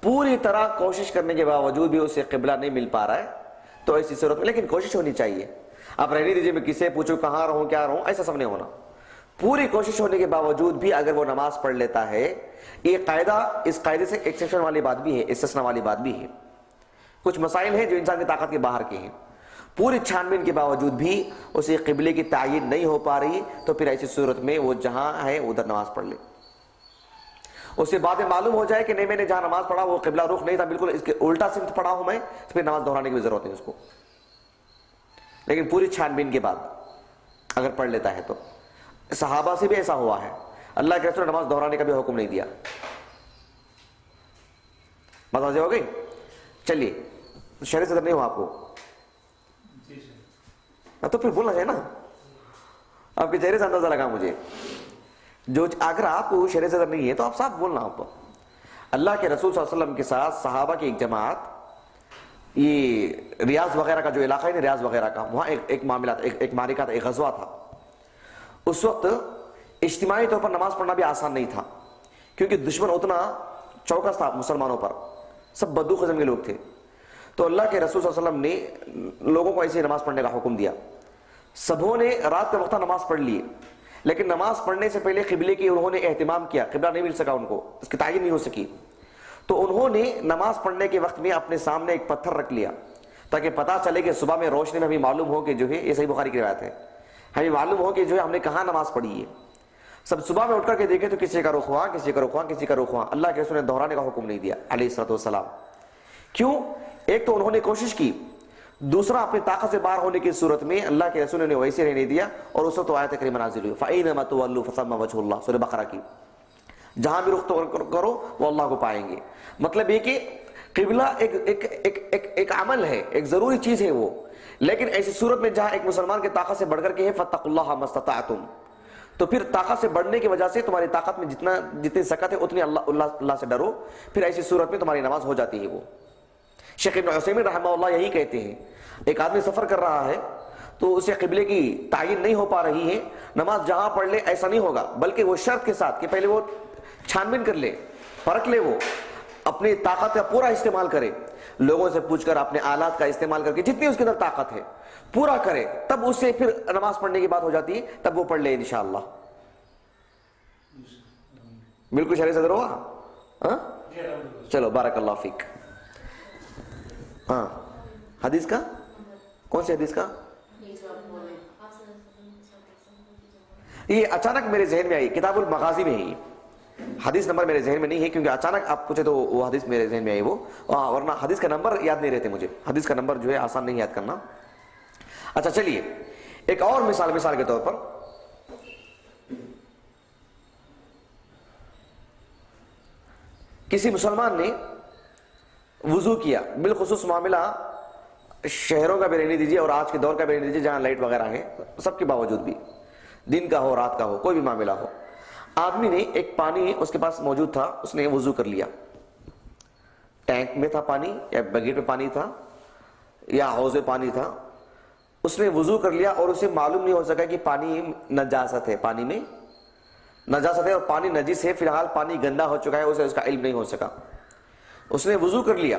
پوری طرح کوشش کرنے کے باوجود بھی اسے قبلہ نہیں مل پا رہا ہے، تو ایسی صورت میں لیکن کوشش ہونی چاہیے. اب رہنے دیجیے میں کسے پوچھوں، کہاں رہوں، کیا رہوں، ایسا سب نہیں ہونا. پوری کوشش ہونے کے باوجود بھی اگر وہ نماز پڑھ لیتا ہے، یہ قاعدہ، اس قاعدے سے ایکسیپشن والی بات بھی ہے، استثناء والی بات بھی ہے. کچھ مسائل ہیں جو انسان کی طاقت کے باہر کے ہیں، پوری چھان بین کے باوجود بھی اسے قبلے کی تعین نہیں ہو پا رہی، تو پھر ایسی صورت میں وہ جہاں ہے ادھر نماز پڑھ لے. اسے بعد میں معلوم ہو جائے کہ نہیں، میں نے جہاں نماز پڑھا وہ قبلہ رخ نہیں تھا، بالکل اس کے الٹا سمت پڑھا ہوں میں، پھر نماز دہرانے کی بھی ضرورت ہے اس کو. لیکن پوری چھان بین کے بعد اگر پڑھ لیتا ہے تو صحابہ سے بھی ایسا ہوا ہے، اللہ کے رسول نے نماز دہرانے کا بھی حکم نہیں دیا. بات واضح ہو گئی؟ چلیے، شرح صدر نہیں ہو آپ کو تو پھر بولنا چاہیے نا، آپ کے چہرے سے اندازہ لگا مجھے. جو اگر آپ کو شرح صدر نہیں ہے تو آپ صاف بولنا. آپ اللہ کے رسول صلی اللہ علیہ وسلم کے ساتھ صحابہ کی ایک جماعت، یہ ریاض وغیرہ کا جو علاقہ ہے نا، ریاض وغیرہ کا، وہاں ایک معاملہ تھا، ایک معرکہ تھا، ایک غزوہ تھا. اس وقت اجتماعی طور پر نماز پڑھنا بھی آسان نہیں تھا، کیونکہ دشمن اتنا چوکس تھا مسلمانوں پر، سب بدو قسم کے لوگ تھے. تو اللہ کے رسول صلی اللہ علیہ وسلم نے لوگوں کو ایسے نماز پڑھنے کا حکم دیا. سبوں نے رات کے وقت نماز پڑھ لی، لیکن نماز پڑھنے سے پہلے قبلے کی انہوں نے اہتمام کیا. قبلہ نہیں مل سکا ان کو، اس کی تعین نہیں ہو سکی، تو انہوں نے نماز پڑھنے کے وقت میں اپنے سامنے ایک پتھر رکھ لیا، تاکہ پتہ چلے کہ صبح میں روشنی میں ہمیں معلوم ہو کہ جو ہے، یہ صحیح بخاری کی روایت ہے، ہمیں معلوم ہو کہ جو ہے ہم نے کہاں نماز پڑھی ہے. سب صبح میں اٹھ کر کے دیکھے تو کسی کا رخ وہاں، کسی کا رخ وہاں، کسی کا رخ وہاں. اللہ کے رسول نے دہرانے کا حکم نہیں دیا علیہ الصلوۃ والسلام. کیوں؟ ایک تو انہوں نے کوشش کی، دوسرا اپنی طاقت سے باہر ہونے کی صورت میں اللہ کے رسول نے ویسے رہنے دیا، اور اس وقت آیت کریمہ نازل ہوئی فَأَيْنَمَا تُوَلُّوا فَثَمَّ وَجْهُ اللَّهِ، سورہ بقرہ کی. جہاں بھی رخ کرو وہ اللہ کو پائیں گے. مطلب یہ کہ قبلہ ایک عمل ہے، ایک ضروری چیز ہے وہ، لیکن ایسی صورت میں جہاں ایک مسلمان کی طاقت سے بڑھ کر کے ہے فَاتَّقُوا اللَّهَ مَا اسْتَطَعْتُمْ، تو پھر طاقت سے بڑھنے کی وجہ سے تمہاری طاقت میں جتنی سکت ہے اتنی اللہ سے ڈرو، پھر ایسی صورت میں تمہاری نماز ہو جاتی ہے. وہ شیخ ابن عثیمین رحمہ اللہ یہی کہتے ہیں، ایک آدمی سفر کر رہا ہے تو اسے قبلے کی تعین نہیں ہو پا رہی ہے، نماز جہاں پڑھ لے ایسا نہیں ہوگا، بلکہ وہ شرط کے ساتھ کہ پہلے وہ چھان بین کر لے، پرکھ لے، وہ اپنی طاقت کا پورا استعمال کرے، لوگوں سے پوچھ کر، اپنے آلات کا استعمال کر کے جتنی اس کے اندر طاقت ہے پورا کرے، تب اس سے پھر نماز پڑھنے کی بات ہو جاتی ہے، تب وہ پڑھ لے انشاءاللہ. بالکل شرح صدر ہوا؟ چلو بارک اللہ فیک. ہاں، حدیث کا کون سی حدیث کا؟ یہ اچانک میرے ذہن میں آئی، کتاب المغازی میں ہی. حدیث نمبر میرے ذہن میں نہیں ہے، کیونکہ اچانک آپ پوچھے تو وہ حدیث میرے ذہن میں آئی وہ، ورنہ حدیث کا نمبر یاد نہیں رہتے مجھے، حدیث کا نمبر جو ہے آسان نہیں یاد کرنا. اچھا چلیے، ایک اور مثال کے طور پر، کسی مسلمان نے وضو کیا، بالخصوص معاملہ شہروں کا بھی رہنے دیجیے اور آج کے دور کا بھی رہنے دیجیے جہاں لائٹ وغیرہ ہے، سب کے باوجود بھی، دن کا ہو رات کا ہو، کوئی بھی معاملہ ہو، آدمی نے ایک پانی اس کے پاس موجود تھا، اس نے وضو کر لیا. ٹینک میں تھا پانی، یا بکیٹ میں پانی تھا، یا حوض میں پانی تھا، اس نے وضو کر لیا اور اسے معلوم نہیں ہو سکا کہ پانی نجاست ہے، پانی میں نجاست ہے اور پانی نجس ہے، فی الحال پانی گندا ہو چکا ہے، اسے اس کا علم نہیں ہو سکا. اس نے وضو کر لیا،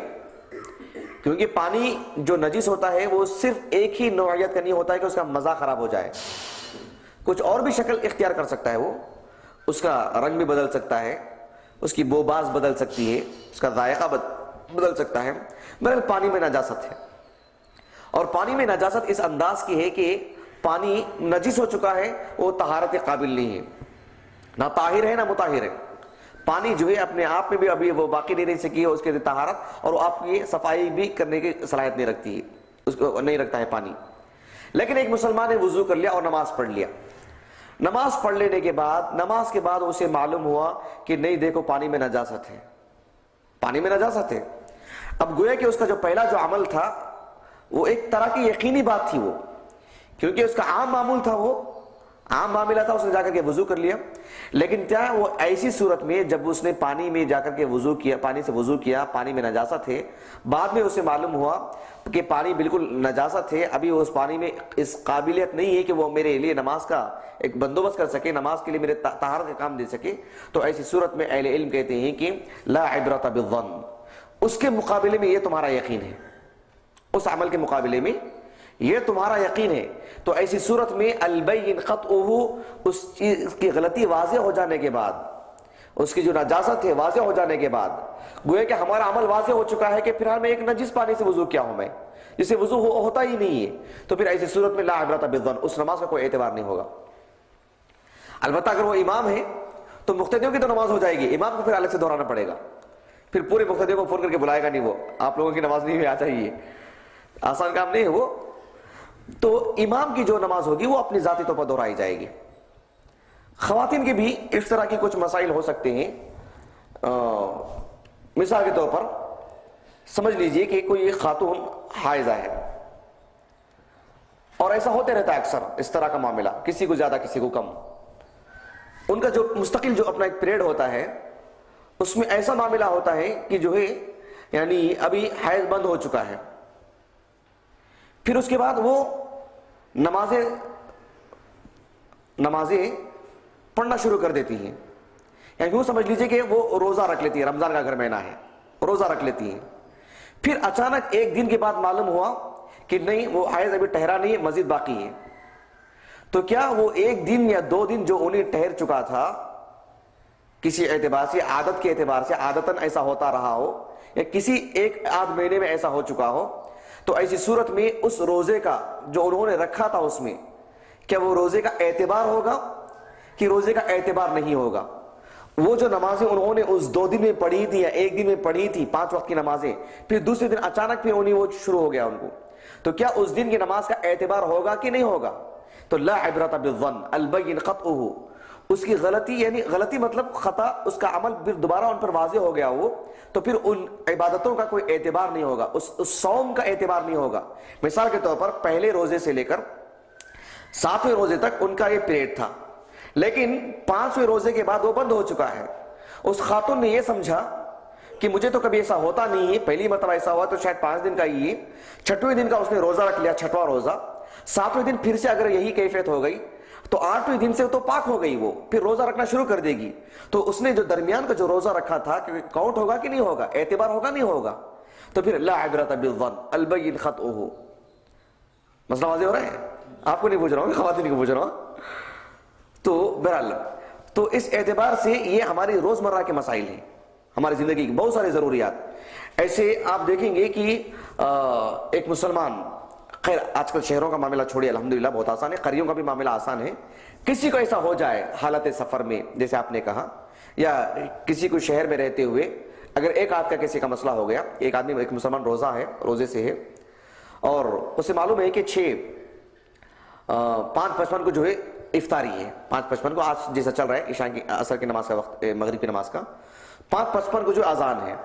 کیونکہ پانی جو نجس ہوتا ہے وہ صرف ایک ہی نوعیت کا نہیں ہوتا ہے کہ اس کا مزہ خراب ہو جائے، کچھ اور بھی شکل اختیار کر سکتا ہے، وہ اس کا رنگ بھی بدل سکتا ہے، اس کی بو باز بدل سکتی ہے، اس کا ذائقہ بدل سکتا ہے. بہرحال پانی میں نجاست ہے، اور پانی میں نجاست اس انداز کی ہے کہ پانی نجس ہو چکا ہے، وہ طہارت قابل نہیں ہے، نہ طاہر ہے نہ مطہر ہے. پانی جو ہے اپنے آپ میں بھی ابھی وہ باقی نہیں رہ سکی ہے اس کے طہارت، اور وہ آپ کی صفائی بھی کرنے کی صلاحیت نہیں رکھتی ہے، اس کو نہیں رکھتا ہے پانی. لیکن ایک مسلمان نے وضو کر لیا اور نماز پڑھ لیا. نماز پڑھ لینے کے بعد، نماز کے بعد اسے معلوم ہوا کہ نہیں دیکھو پانی میں نجاست ہے، پانی میں نجاست ہے. اب گویا کہ اس کا جو پہلا جو عمل تھا وہ ایک طرح کی یقینی بات تھی، وہ کیونکہ اس کا عام معمول تھا، وہ عام معاملہ تھا، اس نے جا کر کے وضو کر لیا. لیکن کیا وہ ایسی صورت میں جب اس نے پانی میں جا کر کے وضو کیا، پانی سے وضو کیا، پانی میں نجاست ہے، بعد میں اسے معلوم ہوا کہ پانی بالکل نجاست ہے، ابھی اس پانی میں اس قابلیت نہیں ہے کہ وہ میرے لیے نماز کا ایک بندوبست کر سکے، نماز کے لیے میرے طہارت کا کام دے سکے، تو ایسی صورت میں اہل علم کہتے ہیں کہ لا عبرۃ بالظن، اس کے مقابلے میں یہ تمہارا یقین ہے، اس عمل کے مقابلے میں یہ تمہارا یقین ہے. تو ایسی صورت میں البین قطعہ، اس چیز کی غلطی واضح ہو جانے کے بعد، اس کی جو نجاست ہے واضح ہو جانے کے بعد، گویا کہ ہمارا عمل واضح ہو چکا ہے کہ پھر میں ایک نجس پانی سے وضو کیا ہوں، میں جسے وضو ہوتا ہی نہیں ہے، تو پھر ایسی صورت میں لا عبرۃ بالظن، اس نماز کا کوئی اعتبار نہیں ہوگا. البتہ اگر وہ امام ہے تو مقتدیوں کی تو نماز ہو جائے گی، امام کو پھر الگ سے دہرانا پڑے گا، پھر پورے مقتدیوں کو فون کر کے بلائے گا نہیں، وہ آپ لوگوں کی نماز نہیں ہوئی، آ جائیے، آسان کام نہیں ہے وہ. تو امام کی جو نماز ہوگی وہ اپنی ذاتی طور پر دہرائی جائے گی. خواتین کے بھی اس طرح کے کچھ مسائل ہو سکتے ہیں. مثال کے طور پر سمجھ لیجئے کہ کوئی خاتون حائضہ ہے، اور ایسا ہوتے رہتا ہے اکثر اس طرح کا معاملہ، کسی کو زیادہ کسی کو کم. ان کا جو مستقل جو اپنا ایک پیریڈ ہوتا ہے، اس میں ایسا معاملہ ہوتا ہے کہ جو ہے یعنی ابھی حیض بند ہو چکا ہے، پھر اس کے بعد وہ نمازیں پڑھنا شروع کر دیتی ہیں. یعنی یوں سمجھ لیجئے کہ وہ روزہ رکھ لیتی ہے، رمضان کا اگر مہینہ ہے روزہ رکھ لیتی ہیں. پھر اچانک ایک دن کے بعد معلوم ہوا کہ نہیں وہ حیض ابھی ٹھہرا نہیں ہے، مزید باقی ہے. تو کیا وہ ایک دن یا 2 دن جو انہیں ٹھہر چکا تھا کسی اعتبار سے، عادت کے اعتبار سے عادتاً ایسا ہوتا رہا ہو، یا کسی ایک آدھ مہینے میں ایسا ہو چکا ہو، تو ایسی صورت میں اس روزے کا جو انہوں نے رکھا تھا اس میں کیا وہ روزے کا اعتبار ہوگا کہ روزے کا اعتبار نہیں ہوگا؟ وہ جو نمازیں انہوں نے اس 2 دن میں پڑھی تھی یا ایک دن میں پڑھی تھی 5 وقت کی نمازیں، پھر دوسرے دن اچانک پھر انہیں وہ شروع ہو گیا ان کو، تو کیا اس دن کی نماز کا اعتبار ہوگا کہ نہیں ہوگا؟ تو لا عبرۃ بالظن البین قطعہ، اس کی غلطی یعنی غلطی مطلب خطا، اس کا عمل پھر دوبارہ ان پر واضح ہو گیا وہ، تو پھر ان عبادتوں کا کوئی اعتبار نہیں ہوگا، اس صوم کا اعتبار نہیں ہوگا. مثال کے طور پر پہلے روزے سے لے کر 7ویں روزے تک ان کا یہ پیریڈ تھا، لیکن 5ویں روزے کے بعد وہ بند ہو چکا ہے. اس خاتون نے یہ سمجھا کہ مجھے تو کبھی ایسا ہوتا نہیں ہے، پہلی مرتبہ ایسا ہوا تو شاید 5 دن کا ہی ہے، 6ویں دن کا اس نے روزہ رکھ لیا، 6واں روزہ، 7ویں دن پھر سے اگر یہی کیفیت ہو گئی تو 8ویں دن سے تو پاک ہو گئی، وہ پھر روزہ رکھنا شروع کر دے گی. تو اس نے جو درمیان کا جو روزہ رکھا تھا کہ کاؤنٹ ہوگا کہ نہیں ہوگا، اعتبار ہوگا نہیں ہوگا؟ تو پھر لا عبرۃ بالظن البین خطئہ. مسئلہ واضح ہو رہا ہے؟ آپ کو نہیں پوچھ رہا ہوں، خواتین کو پوچھ رہا ہوں. تو بہرحال تو اس اعتبار سے یہ ہماری روزمرہ کے مسائل ہیں، ہماری زندگی کی بہت ساری ضروریات. ایسے آپ دیکھیں گے کہ ایک مسلمان، خیر آج کل شہروں کا معاملہ چھوڑیے الحمدللہ بہت آسان ہے، قریوں کا بھی معاملہ آسان ہے. کسی کو ایسا ہو جائے حالت سفر میں جیسے آپ نے کہا، یا کسی کو شہر میں رہتے ہوئے اگر ایک آدھ کا کسی کا مسئلہ ہو گیا، ایک آدمی ایک مسلمان روزے سے ہے اور اسے معلوم ہے کہ 5:55 کو جو ہے افطاری ہے، 5:55 کو آج جیسا چل رہا ہے عشاء کی عصر کی نماز کا وقت، مغرب کی نماز کا 5:55 کو جو اذان ہے،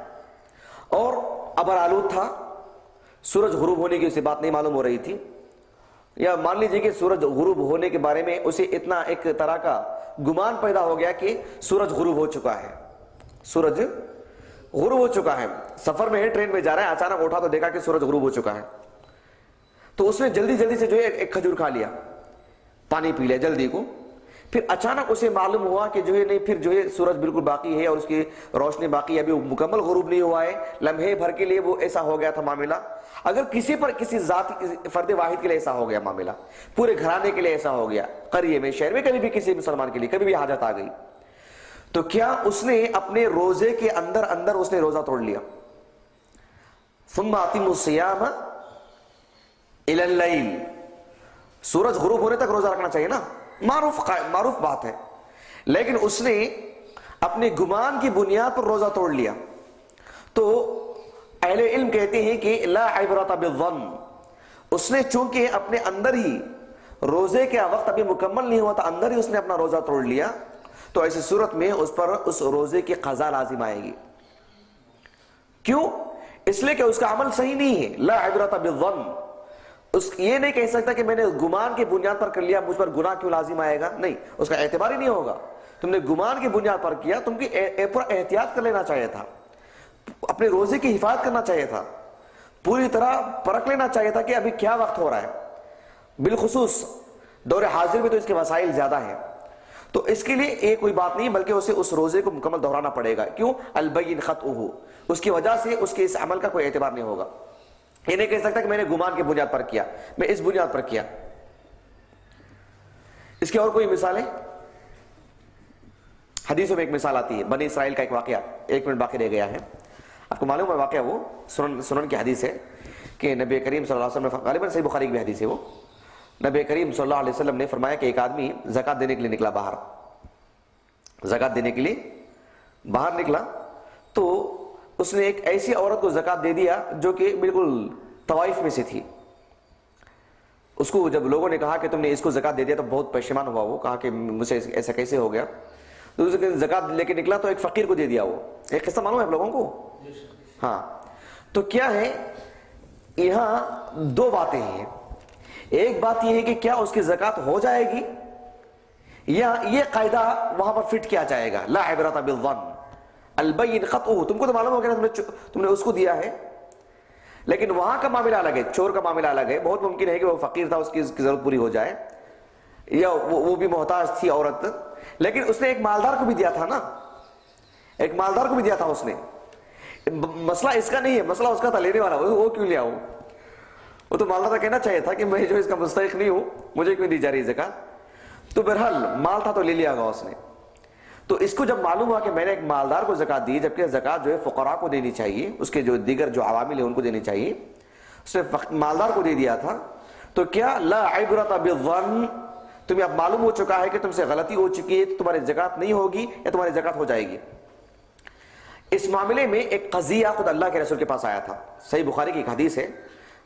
اور ابر آلود تھا، سورج غروب ہونے کی اسے بات نہیں معلوم ہو رہی تھی، یا مان لیجئے کہ سورج غروب ہونے کے بارے میں اسے اتنا ایک طرح کا گمان پیدا ہو گیا کہ سورج غروب ہو چکا ہے، سورج غروب ہو چکا ہے. سفر میں ہے، ٹرین میں جا رہا ہے، اچانک اٹھا تو دیکھا کہ سورج غروب ہو چکا ہے. تو اس نے جلدی جلدی سے جو ہے ایک کھجور کھا لیا، پانی پی لیا جلدی کو. پھر اچانک اسے معلوم ہوا کہ جو ہے نہیں، پھر جو ہے سورج بالکل باقی ہے اور اس کی روشنی باقی ہے، ابھی مکمل غروب نہیں ہوا ہے، لمحے بھر کے لیے وہ ایسا ہو گیا تھا معاملہ. اگر کسی پر کسی ذات فرد واحد کے لیے ایسا ہو گیا معاملہ، پورے گھرانے کے لیے ایسا ہو گیا، قریے میں شہر میں کبھی بھی کسی مسلمان کے لیے کبھی بھی حاجت آ گئی، تو کیا اس نے اپنے روزے کے اندر اندر اس نے روزہ توڑ لیا؟ ثم اتموا الصیام الی اللیل، سورج غروب ہونے تک روزہ رکھنا چاہیے نا، معروف بات ہے. لیکن اس نے اپنے گمان کی بنیاد پر روزہ توڑ لیا. تو اہل علم کہتے ہیں کہ لا عبرۃ بالظن، اس نے چونکہ اپنے اندر ہی روزے کے وقت ابھی مکمل نہیں ہوا تھا، اندر ہی اس نے اپنا روزہ توڑ لیا، تو ایسی صورت میں اس پر اس روزے کی قضا لازم آئے گی. کیوں؟ اس لیے کہ اس کا عمل صحیح نہیں ہے. لا عبرۃ بالظن، یہ نہیں کہہ سکتا کہ میں نے گمان کی بنیاد پر کر لیا، مجھ پر گناہ کیوں لازم آئے گا. نہیں، اس کا اعتبار ہی نہیں ہوگا. تم نے گمان کی بنیاد پر کیا، تم کی پورا احتیاط کر لینا چاہیے تھا، اپنے روزے کی حفاظت کرنا چاہیے تھا، پوری طرح پرکھ لینا چاہیے تھا کہ ابھی کیا وقت ہو رہا ہے. بالخصوص دور حاضر میں تو اس کے وسائل زیادہ ہیں، تو اس کے لیے ایک کوئی بات نہیں، بلکہ اسے اس روزے کو مکمل دہرانا پڑے گا. کیوں؟ البین خطئہ، اس کی وجہ سے اس کے اس عمل کا کوئی اعتبار نہیں ہوگا. یہ نہیں کہہ سکتا کہ میں نے گمان کی بنیاد پر کیا، میں اس بنیاد پر کیا. اس کی اور کوئی مثالیں؟ حدیثوں میں ایک مثال آتی ہے، بنی اسرائیل کا ایک واقعہ، 1 منٹ باقی رہ گیا ہے. آپ کو معلوم ہے واقعہ، وہ سنن کی حدیث ہے کہ نبی کریم صلی اللہ علیہ وسلم نے، غالباً صحیح بخاری کی بھی حدیث ہے، وہ نبی کریم صلی اللہ علیہ وسلم نے فرمایا کہ ایک آدمی زکوٰۃ دینے کے لیے نکلا باہر، زکوٰۃ دینے کے لیے باہر نکلا، تو اس نے ایک ایسی عورت کو زکوٰۃ دے دیا جو کہ بالکل طوائف میں سے تھی. اس کو جب لوگوں نے کہا کہ تم نے اس کو زکوٰۃ دے دیا تو بہت پشیمان ہوا، وہ کہا کہ مجھ سے ایسا کیسے ہو گیا. تو زکوٰۃ لے کے نکلا تو ایک فقیر کو دے دیا. وہ ایک قصہ معلوم ہے آپ لوگوں کو؟ ہاں. تو کیا ہے یہاں 2 باتیں ہیں. ایک بات یہ ہے کہ کیا اس کی زکوٰۃ ہو جائے گی، یا یہ قاعدہ وہاں پر فٹ کیا جائے گا، لا عبرۃ بالظن البین خطئہ. تم کو تو معلوم ہو گیا تم نے اس کو دیا ہے، لیکن وہاں کا معاملہ الگ ہے، چور کا معاملہ الگ ہے. بہت ممکن ہے کہ وہ فقیر تھا، اس کی ضرورت پوری ہو جائے، یا وہ بھی محتاج تھی عورت، لیکن اس نے ایک مالدار کو بھی دیا تھا نا، ایک مالدار کو بھی دیا تھا اس نے. مسئلہ اس کا نہیں ہے، مسئلہ اس کا تھا لینے والا. وہ کیوں لیا؟ وہ تو مالدار کہنا چاہیے تھا کہ میں جو اس کا مستحق نہیں ہوں، مجھے کیوں دی جا رہی زکوٰۃ. تو بہرحال مال تھا تو لے لیا گا اس نے. تو اس کو جب معلوم ہوا کہ میں نے ایک مالدار کو زکوٰۃ دی، جبکہ زکوٰۃ جو ہے فقراء کو دینی چاہیے، اس کے جو دیگر جو عوامل ہیں ان کو دینی چاہیے، اس نے مالدار کو دے دیا تھا. تو کیا لا عبرۃ بالظن، تمہیں اب معلوم ہو چکا ہے کہ تم سے غلطی ہو چکی ہے، تو تمہاری زکوٰۃ نہیں ہوگی یا تمہاری زکوٰۃ ہو جائے گی. اس معاملے میں ایک قضیہ خود اللہ کے رسول کے پاس آیا تھا. صحیح بخاری کی ایک حدیث ہے،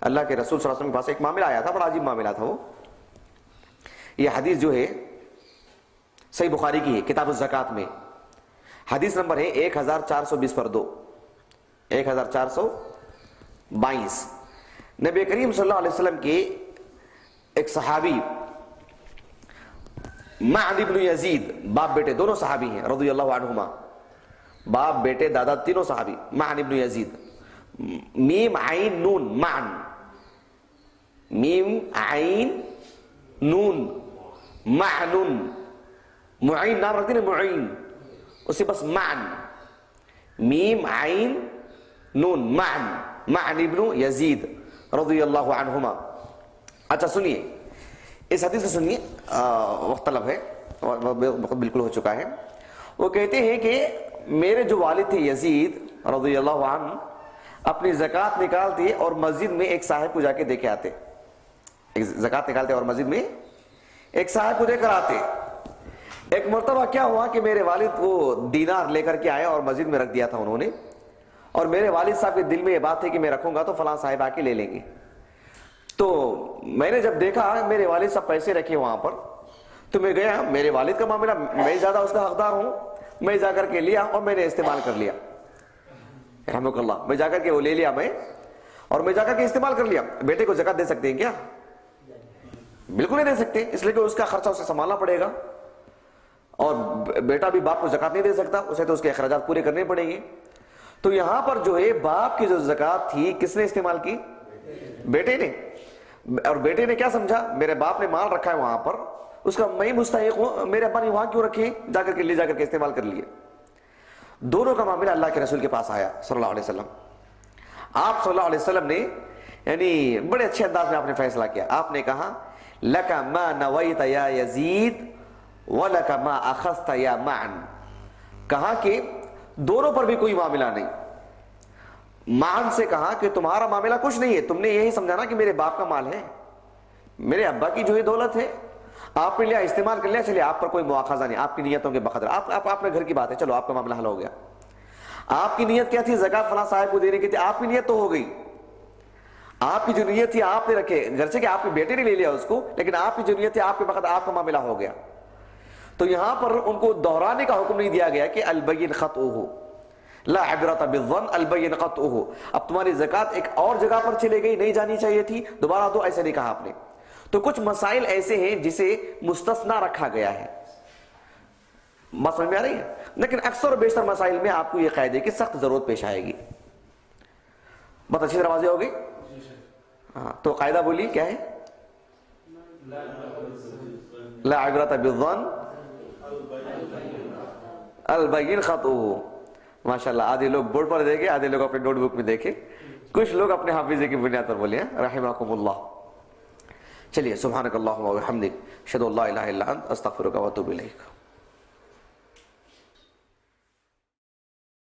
اللہ کے رسول صلی اللہ علیہ وسلم کے پاس ایک معاملہ آیا تھا، بڑا عجیب معاملہ تھا. وہ یہ حدیث جو ہے صحیح بخاری کی ہے، کتاب الزکوٰۃ میں، حدیث نمبر ہے 1420/2، 1422. نبی کریم صلی اللہ علیہ وسلم کے ایک صحابی معن ابن یزید، باپ بیٹے دونوں صحابی ہیں رضی اللہ عنہما، باپ بیٹے دادا تینوں صحابی. معن ابن یزید، میم عین نون، معن، میم عین نون، معنن، معین نام رکھتے ہیں، معین اسے بس معن، میم عین نون، معن ابن یزید رضی اللہ عنہما. اچھا سنیے اس حدیث کو، سنیے، وقت طلب ہے، وقت بالکل ہو چکا ہے. وہ کہتے ہیں کہ میرے جو والد تھے یزید رضی اللہ عنہ، اپنی زکوٰۃ نکالتے اور مسجد میں ایک صاحب کو جا کے دے کے آتے. زکوٰۃ نکالتے اور مسجد میں ایک صاحب کو دے کر آتے. ایک مرتبہ کیا ہوا کہ میرے والد وہ دینار لے کر کے آئے اور مسجد میں رکھ دیا تھا انہوں نے، اور میرے والد صاحب کے دل میں یہ بات تھی کہ میں رکھوں گا تو فلاں صاحب آ کے لے لیں گے. تو میں نے جب دیکھا میرے والد صاحب پیسے رکھے وہاں پر، تو میں گیا، میرے والد کا معاملہ، میں زیادہ اس کا حقدار ہوں، میں جا کر کے لیا اور میں نے استعمال کر لیا، رحمک اللہ. میں جا کر کے وہ لے لیا میں، اور میں جا کر کے استعمال کر لیا. بیٹے کو زکوٰۃ دے سکتے ہیں کیا؟ بالکل نہیں دے سکتے، اس لیے کہ اس کا خرچہ اسے سنبھالنا پڑے گا، اور بیٹا بھی باپ کو زکوٰۃ نہیں دے سکتا، اسے تو اس کے اخراجات پورے کرنے پڑیں گے. تو یہاں پر جو ہے باپ کی جو زکوٰۃ تھی کس نے استعمال کی؟ بیٹے نے. اور بیٹے نے کیا سمجھا، میرے باپ نے مال رکھا ہے وہاں پر، اس کا میں مستحق ہوں، میرے ابا نے وہاں کیوں رکھے، جا کر کے لے جا کر کے استعمال کر لیے. دونوں کا معاملہ اللہ کے رسول کے پاس آیا صلی اللہ علیہ وسلم. آپ صلی اللہ علیہ وسلم نے یعنی بڑے اچھے انداز میں آپ نے فیصلہ کیا. آپ نے کہا لَكَ مَا نَوَيْتَ يَا يَزِيد وَلَكَ مَا أَخَذْتَ يَا مَعْن. کہا کہ دونوں پر بھی کوئی معاملہ نہیں. معن سے کہا کہ تمہارا معاملہ کچھ نہیں ہے، تم نے یہی سمجھانا کہ میرے باپ کا مال ہے، میرے ابا کی جو ہے دولت ہے، آپ نے لیا استعمال کر لیا، چلیے آپ پر کوئی مواخذہ نہیں، آپ کی نیتوں کے بقدر، آپ اپنے گھر کی بات ہے، چلو آپ کا معاملہ حل ہو گیا. آپ کی نیت کیا تھی؟ زکوٰۃ فلاں صاحب کو دینے کی تھی، آپ کی نیت تو ہو گئی. آپ کی جو نیت تھی آپ نے رکھے، گرچہ کہ آپ کے بیٹے نے لے لیا اس کو، لیکن آپ کی جو نیت تھی آپ کے وقت آپ کا معاملہ ہو گیا. تو یہاں پر ان کو دہرانے کا حکم نہیں دیا گیا کہ البین خطؤہ لا عبرۃ بالظن البین قطعہ. اب تمہاری زکوٰۃ ایک اور جگہ پر چلے گئی، نہیں جانی چاہیے تھی، دوبارہ دو، ایسے نہیں کہا آپ نے. تو کچھ مسائل ایسے ہیں جسے مستثنا رکھا گیا ہے. بات سمجھ میں آ رہی ہے؟ لیکن اکثر و بیشتر مسائل میں آپ کو یہ قاعدے کی سخت ضرورت پیش آئے گی. بہت اچھی طرح واضح ہو گئی. ہاں تو قاعدہ بولی کیا ہے؟ لا عبرۃ بالظن البین خطؤہ. ماشاءاللہ آدھے لوگ بورڈ پر دیکھے، آدھے لوگ اپنے نوٹ بک میں دیکھے، کچھ لوگ اپنے حافظے کی بنیاد پر بولے ہیں رحمکم اللہ. چلیے سبحانک اللہم و بحمدک اشہد ان لا الہ الا انت استغفرک و اتوب الیک.